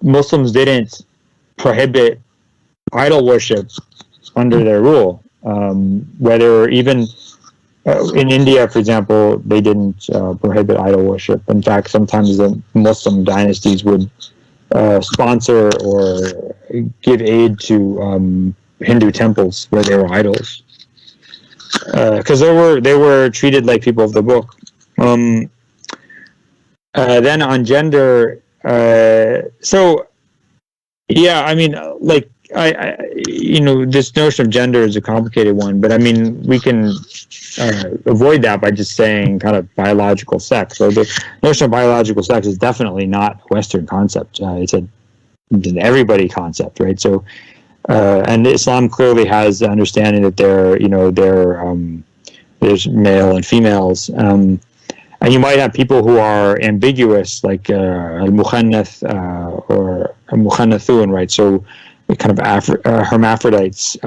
Muslims didn't prohibit idol worship under their rule. Whether even in India, for example, they didn't prohibit idol worship. In fact, sometimes the Muslim dynasties would sponsor or give aid to Hindu temples where there were idols, because they were treated like people of the book. Then on gender, so yeah, I mean, like I this notion of gender is a complicated one, but I mean, we can avoid that by just saying kind of biological sex. So the notion of biological sex is definitely not a Western concept. It's an everybody concept, right? So, and Islam clearly has the understanding that there's male and females, and you might have people who are ambiguous, like al-mukhannath or al-mukhannathun, right? So kind of hermaphrodites.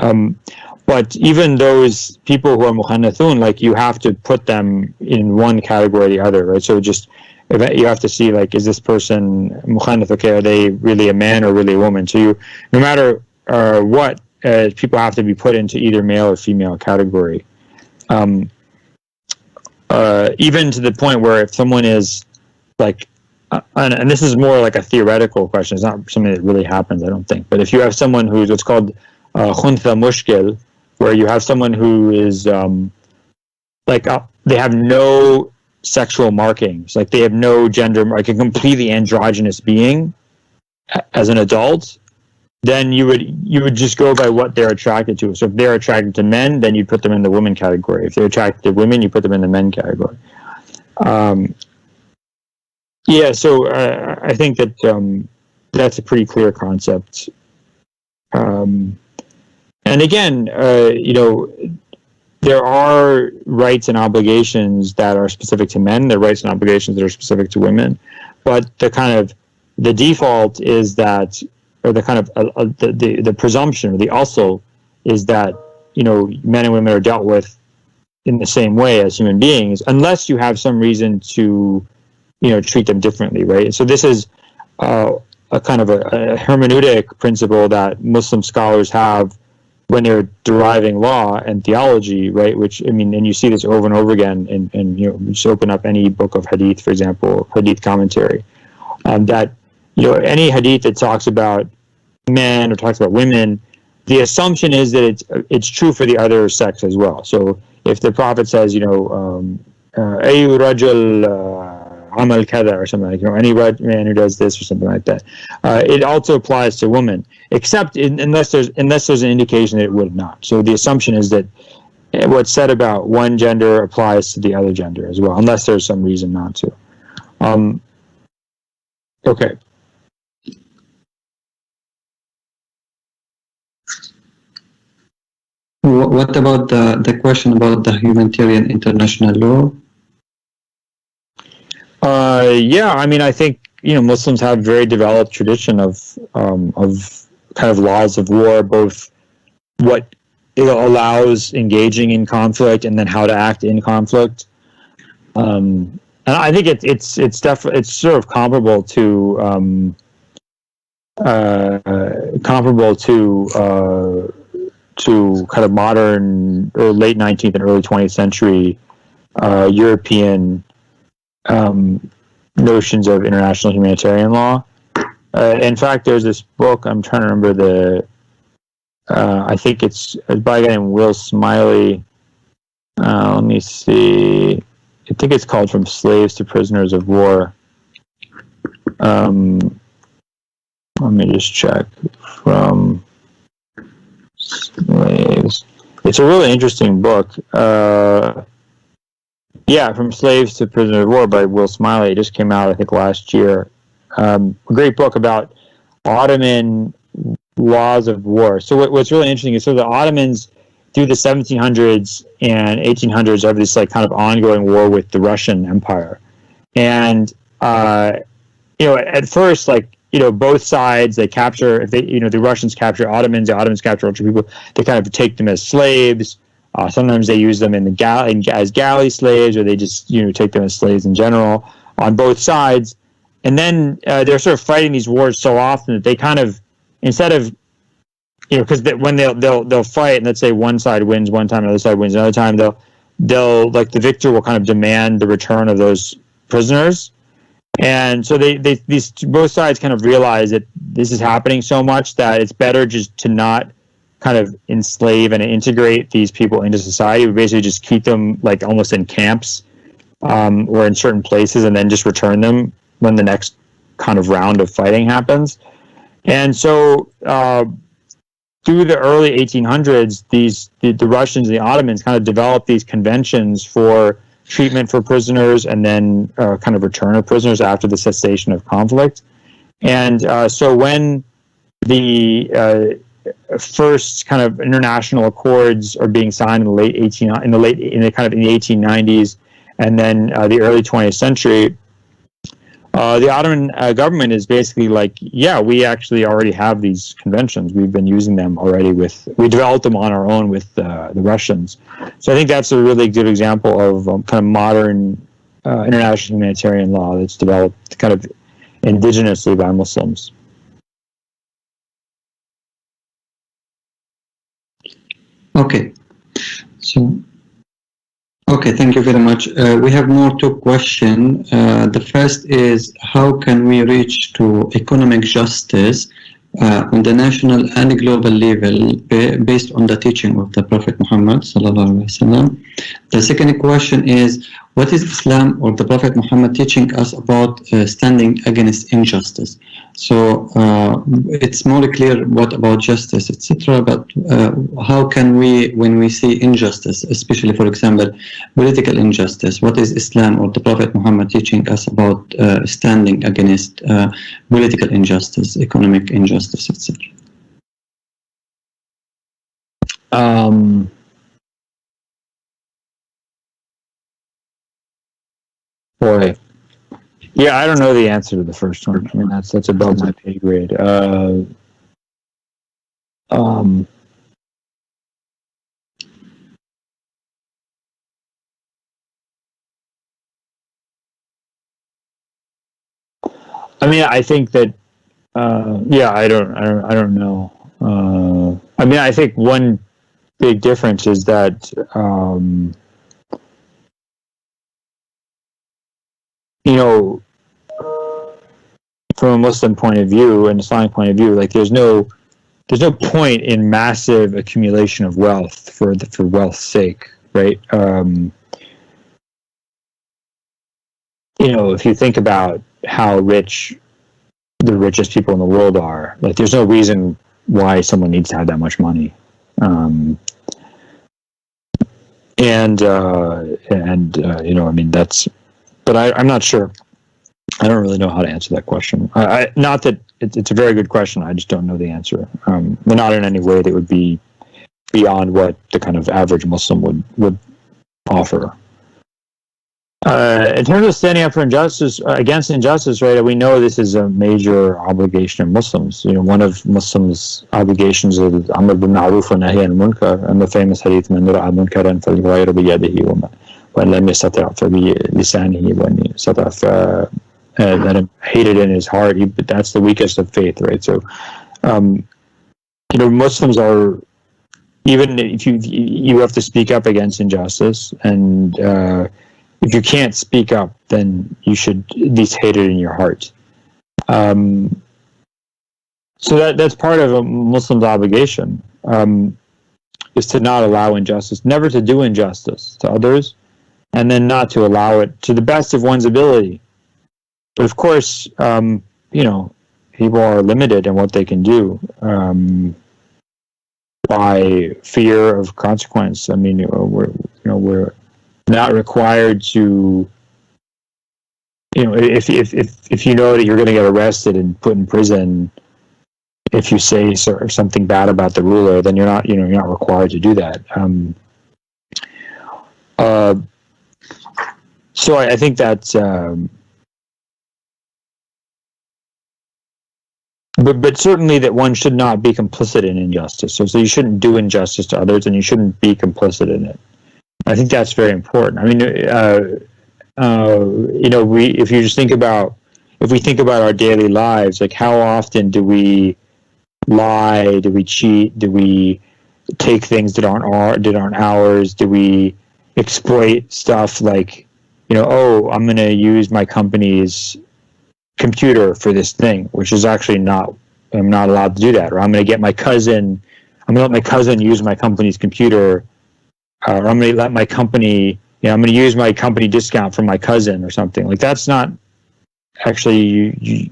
But even those people who are mukhannathun, like you have to put them in one category or the other, right? So just you have to see, like, is this person mukhannath? Okay, are they really a man or really a woman? So no matter what, people have to be put into either male or female category. Even to the point where if someone is like, and this is more like a theoretical question, it's not something that really happens, I don't think. But if you have someone who's what's called khuntha mushkil, where you have someone who is they have no sexual markings, like they have no gender, like a completely androgynous being as an adult, then you would just go by what they're attracted to. So if they're attracted to men, then you'd put them in the women category. If they're attracted to women, you put them in the men category. Yeah, so I think that that's a pretty clear concept. And again, there are rights and obligations that are specific to men. There are rights and obligations that are specific to women. But the default is that, or the kind of the presumption, or the also, is that men and women are dealt with in the same way as human beings, unless you have some reason to treat them differently, right? So this is a kind of a hermeneutic principle that Muslim scholars have when they're deriving law and theology, right? Which, I mean, and you see this over and over again, and just open up any book of hadith, for example, hadith commentary, that any hadith that talks about men or talks about women, the assumption is that it's true for the other sex as well. So if the Prophet says, ayu rajul amal kada, or something like, any man who does this or something like that, it also applies to women, except unless there's an indication that it would not. So the assumption is that what's said about one gender applies to the other gender as well, unless there's some reason not to. Okay. What about the question about the humanitarian international law? Yeah, I mean, I think Muslims have very developed tradition of kind of laws of war, both what it allows engaging in conflict and then how to act in conflict. And I think it's definitely, it's sort of comparable to kind of modern or late 19th and early 20th century European notions of international humanitarian law. In fact, there's this book, I'm trying to remember I think it's by a guy named Will Smiley. Let me see. I think it's called From Slaves to Prisoners of War. Let me just check. From Slaves. It's a really interesting book. Yeah, From Slaves to Prisoners of War by Will Smiley. It just came out, I think, last year. A great book about Ottoman laws of war. So what's really interesting is the Ottomans through the 1700s and 1800s have this like kind of ongoing war with the Russian Empire, and at first, like, both sides, they capture, if they, the Russians capture Ottomans, the Ottomans capture Russian people, they kind of take them as slaves. Sometimes they use them as galley slaves, or they just, take them as slaves in general on both sides. And then they're sort of fighting these wars so often that they kind of, instead of, because when they'll fight, and let's say one side wins one time, another side wins another time, they'll like the victor will kind of demand the return of those prisoners. And so these both sides kind of realize that this is happening so much that it's better just to not kind of enslave and integrate these people into society. We basically just keep them like almost in camps or in certain places, and then just return them when the next kind of round of fighting happens. And so through the early 1800s, the Russians and the Ottomans kind of developed these conventions for treatment for prisoners, and then kind of return of prisoners after the cessation of conflict. And so when the first kind of international accords are being signed in the 1890s, and then the early 20th century, the Ottoman government is basically like, yeah, we actually already have these conventions. We've been using them already we developed them on our own with the Russians. So I think that's a really good example of kind of modern international humanitarian law that's developed kind of indigenously by Muslims. Okay. Okay, thank you very much. We have two questions. The first is, how can we reach to economic justice on the national and global level based on the teaching of the Prophet Muhammad sallallahu alaihi wasallam? The second question is, what is Islam or the Prophet Muhammad teaching us about standing against injustice? So it's more clear what about justice, etc. But how can we, when we see injustice, especially, for example, political injustice, what is Islam or the Prophet Muhammad teaching us about standing against political injustice, economic injustice, etc.? Boy. Yeah, I don't know the answer to the first one. I mean, that's above my pay grade. I mean, I think that I don't know. I mean, I think one big difference is that from a Muslim point of view and Islamic point of view, like there's no point in massive accumulation of wealth for wealth's sake, right? If you think about how rich the richest people in the world are, like there's no reason why someone needs to have that much money. I mean, but I'm not sure. I don't really know how to answer that question. Not that it's a very good question. I just don't know the answer. But not in any way that would be beyond what the kind of average Muslim would offer. In terms of standing up for injustice, against injustice, right? We know this is a major obligation of Muslims. One of Muslims' obligations is Amr bil Ma'ruf wa Nahy anil Munkar, and the famous hadith, "Man ra'a munkaran falyughayyirhu bi yadihi wa lam yastati' fa bi lisanihi wa lam yastati' fa that hated in his heart." But that's the weakest of faith, right? So, Muslims are, even if you have to speak up against injustice, and if you can't speak up, then you should at least hate it in your heart. So that's part of a Muslim's obligation, is to not allow injustice, never to do injustice to others, and then not to allow it to the best of one's ability. But of course, people are limited in what they can do by fear of consequence. I mean, not required to, if you know that you're going to get arrested and put in prison if you say something bad about the ruler, then you're not required to do that. So I think that's, but certainly that one should not be complicit in injustice. So you shouldn't do injustice to others, and you shouldn't be complicit in it. I think that's very important. I mean, if you just think about, if we think about our daily lives, like how often do we lie? Do we cheat? Do we take things that aren't ours? Do we exploit stuff like, oh, I'm going to use my company's computer for this thing, which is actually I'm not allowed to do that. Or I'm going to let my cousin use my company's computer, or I'm going to let my company, I'm going to use my company discount from my cousin or something. Like, that's not actually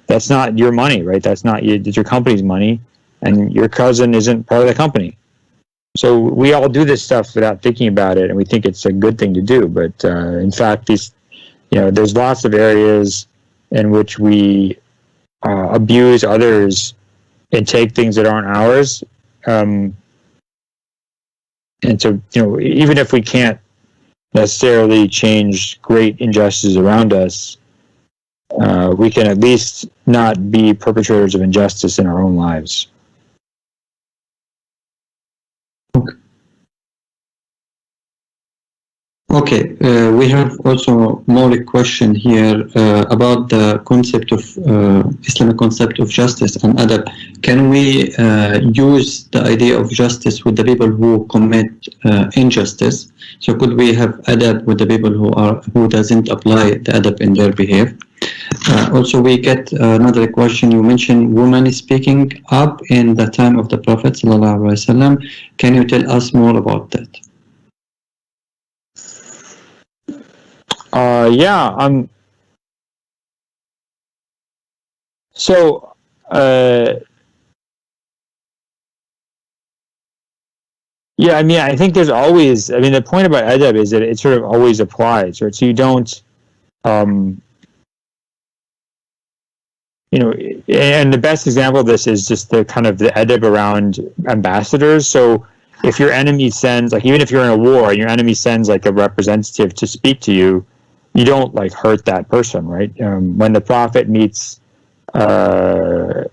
that's not your money, right? It's your company's money, and your cousin isn't part of the company. So we all do this stuff without thinking about it, and we think it's a good thing to do. But in fact, there's lots of areas in which we abuse others and take things that aren't ours. And so, even if we can't necessarily change great injustices around us, we can at least not be perpetrators of injustice in our own lives. Okay, we have also more question here about the concept of Islamic concept of justice and adab. Can we use the idea of justice with the people who commit injustice? So could we have adab with the people who doesn't apply the adab in their behavior? Also, we get another question. You mentioned women speaking up in the time of the Prophet ﷺ. Can you tell us more about that? So, I think there's always, the point about adab is that it sort of always applies, right? So you don't, and the best example of this is just the kind of the adab around ambassadors. So if your enemy sends, like, even if you're in a war and your enemy sends like a representative to speak to you, you don't like hurt that person, right? When the Prophet meets the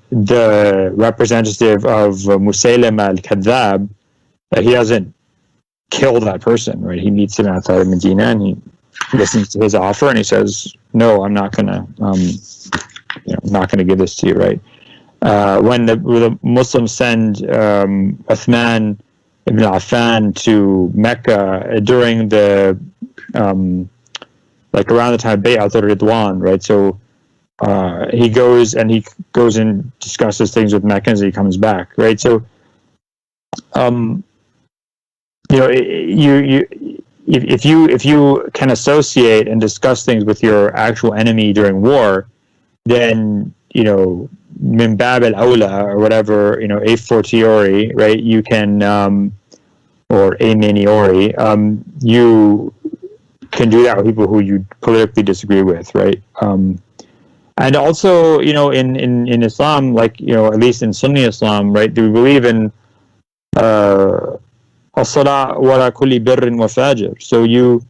representative of Musaylim al-Kadhab, he doesn't kill that person, right? He meets him outside of Medina and he listens to his offer and he says, "No, I'm not gonna, I'm not gonna give this to you," right? When the Muslims send Uthman ibn Affan to Mecca during the like around the time of Bay'at al-Ridwan, right? So he goes and discusses things with Meccans and he comes back, right? So if you can associate and discuss things with your actual enemy during war, then min bab al-awla or whatever, a fortiori, right? You can or a miniori, you can do that with people who you politically disagree with, right? And also, in Islam, like, at least in Sunni Islam, right, do we believe in as-salah wala kulli birrin wa fajr. So you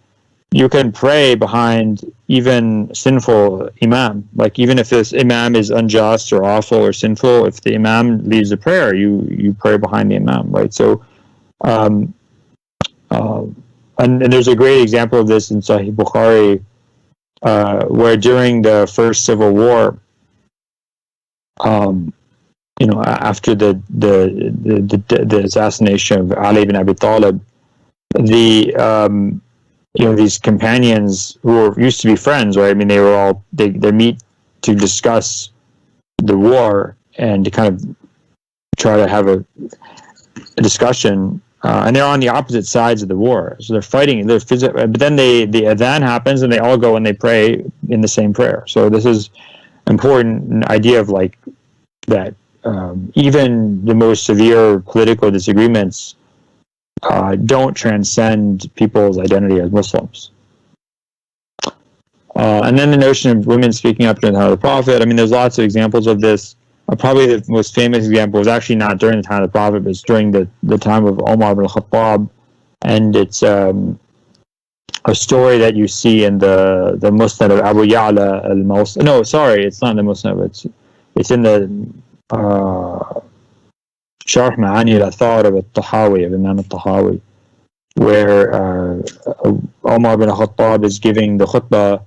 can pray behind even sinful imam. Like, even if this imam is unjust or awful or sinful, if the imam leads the prayer, you pray behind the imam, right? So and there's a great example of this in Sahih Bukhari, where during the first civil war, after the assassination of Ali ibn Abi Talib, these companions who used to be friends, right? They were all they meet to discuss the war and to kind of try to have a discussion. And they're on the opposite sides of the war, so they're fighting. But then the adhan happens, and they all go and they pray in the same prayer. So this is important idea of like that. Even the most severe political disagreements don't transcend people's identity as Muslims. And then the notion of women speaking up during the time of the Prophet. I mean, there's lots of examples of this. Probably the most famous example was actually not during the time of the Prophet, but it's during the time of Umar ibn al-Khattab. And it's a story that you see in the Musnad of Abu Ya'la al-Mawsi. No, sorry, it's not in the Musnad. It's in the Sharh Ma'ani al-Athar of al-Tahawi, of Imam al-Tahawi, where Umar ibn al-Khattab is giving the khutbah,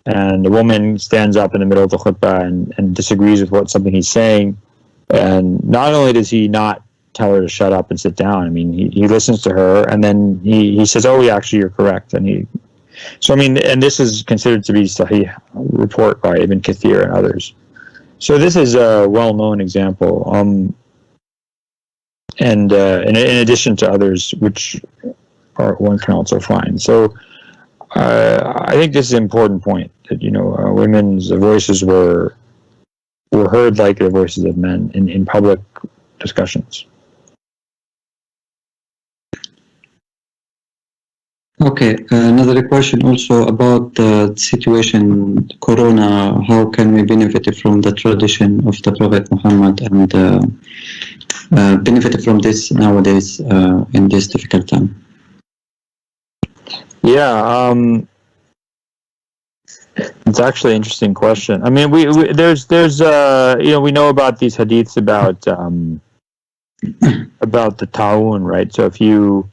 and the woman stands up in the middle of the khutbah and disagrees with something he's saying. And not only does he not tell her to shut up and sit down, I mean, he listens to her, and then he says, oh, yeah, actually, you're correct. And and this is considered to be Sahih report by Ibn Kathir and others. So this is a well-known example. And in addition to others, which one can also find. So I think this is an important point, that women's voices were heard like the voices of men in public discussions. Okay, another question also about the situation, Corona. How can we benefit from the tradition of the Prophet Muhammad and benefit from this nowadays in this difficult time? Yeah, it's actually an interesting question. I mean, there's we know about these hadiths about the ta'un, right? So if you're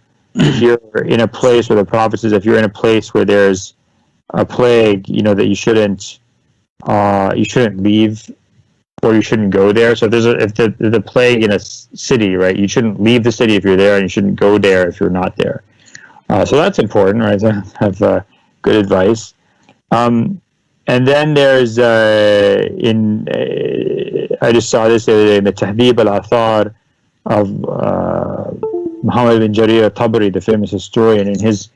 in a place where the Prophet says, if you're in a place where there's a plague, that you shouldn't leave, or you shouldn't go there. So if there's a plague in a city, right, you shouldn't leave the city if you're there, and you shouldn't go there if you're not there. So that's important, right? To have good advice. And then there's I just saw this the other day in the Tahdhib al-Athar of Muhammad bin Jarir al-Tabari, the famous historian, in his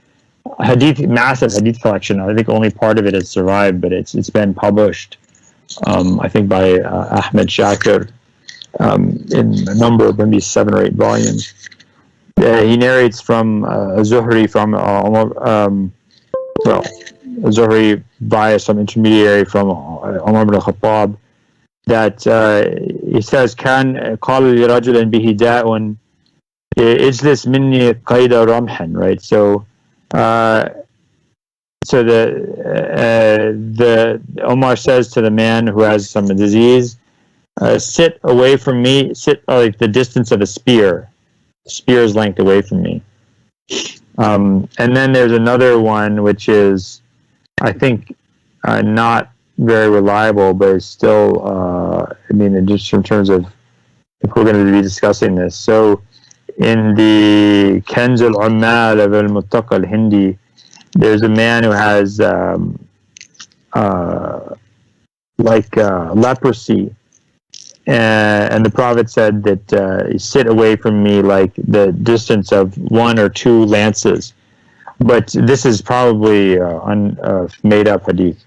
massive hadith collection. I think only part of it has survived, but it's been published, I think by Ahmed Shakir, in a number of maybe 7 or 8 volumes. He narrates from Zuhri, from Zuhri via some intermediary from Umar ibn al-Khattab, that he says, "Can call لرجل به داء اجلس مني قيد رمح," right? So the Omar says to the man who has some disease, sit away from me, sit like the distance of a spear's length away from me. And then there's another one which is, I think, not very reliable, but it's still, just in terms of if we're going to be discussing this. So in the Kanz al-Ummal of al-Muttaq al-Hindi, there's a man who has leprosy, and the Prophet said that sit away from me like the distance of 1 or 2 lances. But this is probably made up hadith.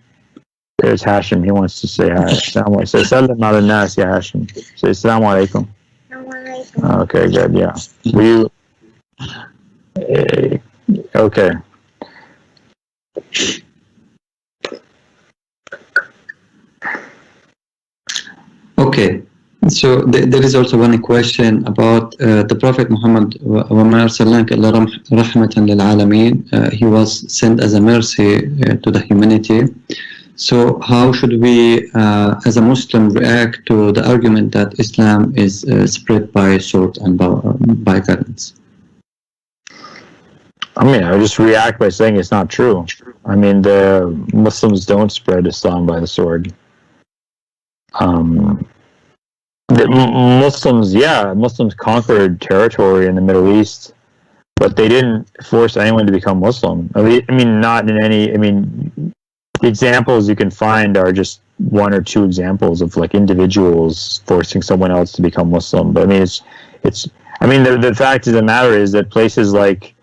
There's Hashim. He wants to say hi. Assalamu alaikum. Say salam ala nas, ya Hashim. Say assalamu alaikum. Okay, good. Yeah. Will you? Okay. Okay, so there is also one question about the Prophet Muhammad. وَمَا أَرْسَلْنَاكَ إِلَّا رَحْمَةً لِلْعَالَمِينَ. He was sent as a mercy to the humanity. So how should we, as a Muslim, react to the argument that Islam is spread by sword and by violence? I mean, I just react by saying it's not true. I mean, the Muslims don't spread Islam by the sword. The Muslims conquered territory in the Middle East, but they didn't force anyone to become Muslim. The examples you can find are just 1 or 2 examples of like individuals forcing someone else to become Muslim. But I mean, the fact of the matter is that places like,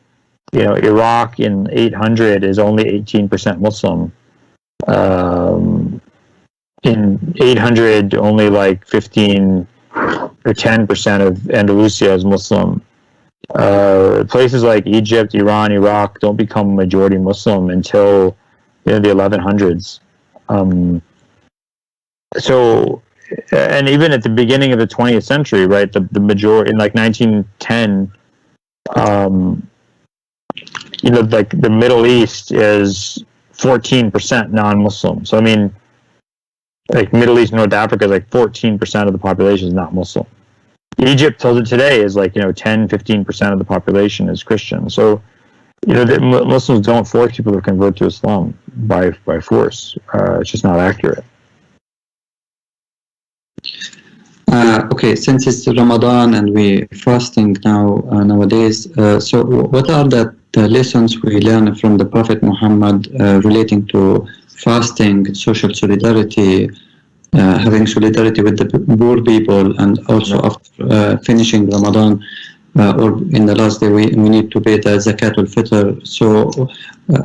Iraq in 800 is only 18% Muslim. In 800, only like 15 or 10% of Andalusia is Muslim. places like Egypt, Iran, Iraq don't become majority Muslim until the 1100s. So, and even at the beginning of the 20th century, right, the majority in like 1910, like the Middle East is 14% non-Muslim. So I mean, like Middle East, North Africa is like 14% of the population is not Muslim. Egypt till today is like 10-15% of the population is Christian. So the Muslims don't force people to convert to Islam by force. It's just not accurate. Okay, since it's Ramadan and we're fasting nowadays, so what are the lessons we learn from the Prophet Muhammad relating to fasting, social solidarity, having solidarity with the poor people, and also after finishing Ramadan or in the last day we need to pay the Zakat al-Fitr. So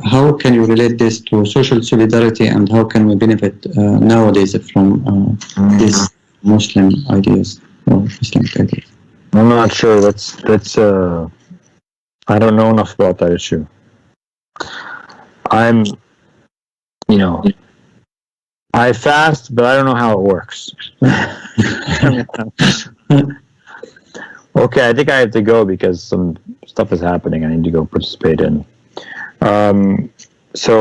how can you relate this to social solidarity, and how can we benefit nowadays from these Muslim ideas or Islamic ideas? I'm not sure. That's I don't know enough about that issue. I fast, but I don't know how it works. Okay, I think I have to go because some stuff is happening I need to go participate in. So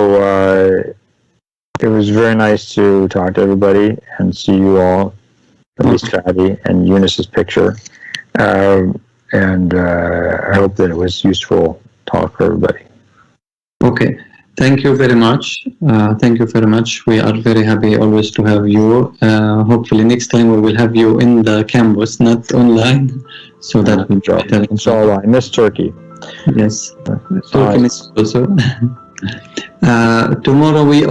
it was very nice to talk to everybody and see you all, at least Fadi and Eunice's picture. And I hope that it was useful talk for everybody. Okay. Thank you very much. Thank you very much. We are very happy always to have you. Hopefully next time we will have you in the campus, not online. So that will be better. Inshallah. I miss Turkey. Yes. Turkey also. Tomorrow we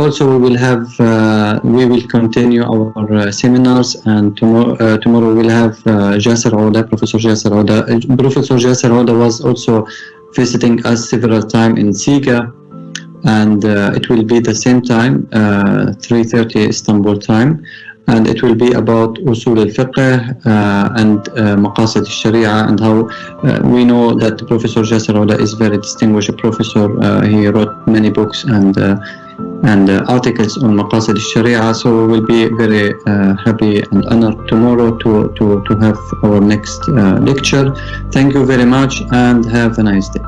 will continue our seminars, and tomorrow we will have Jasser Ouda, Professor Jasser Ouda. Professor Jasser Ouda was also visiting us several times in Siga. And it will be the same time, 3:30 Istanbul time, and it will be about Usul al-Fiqh and Maqasid al-Sharia, and how we know that Professor Jasser Ouda is very distinguished professor. He wrote many books and articles on Maqasid al-Sharia, so we will be very happy and honored tomorrow to have our next lecture. Thank you very much and have a nice day.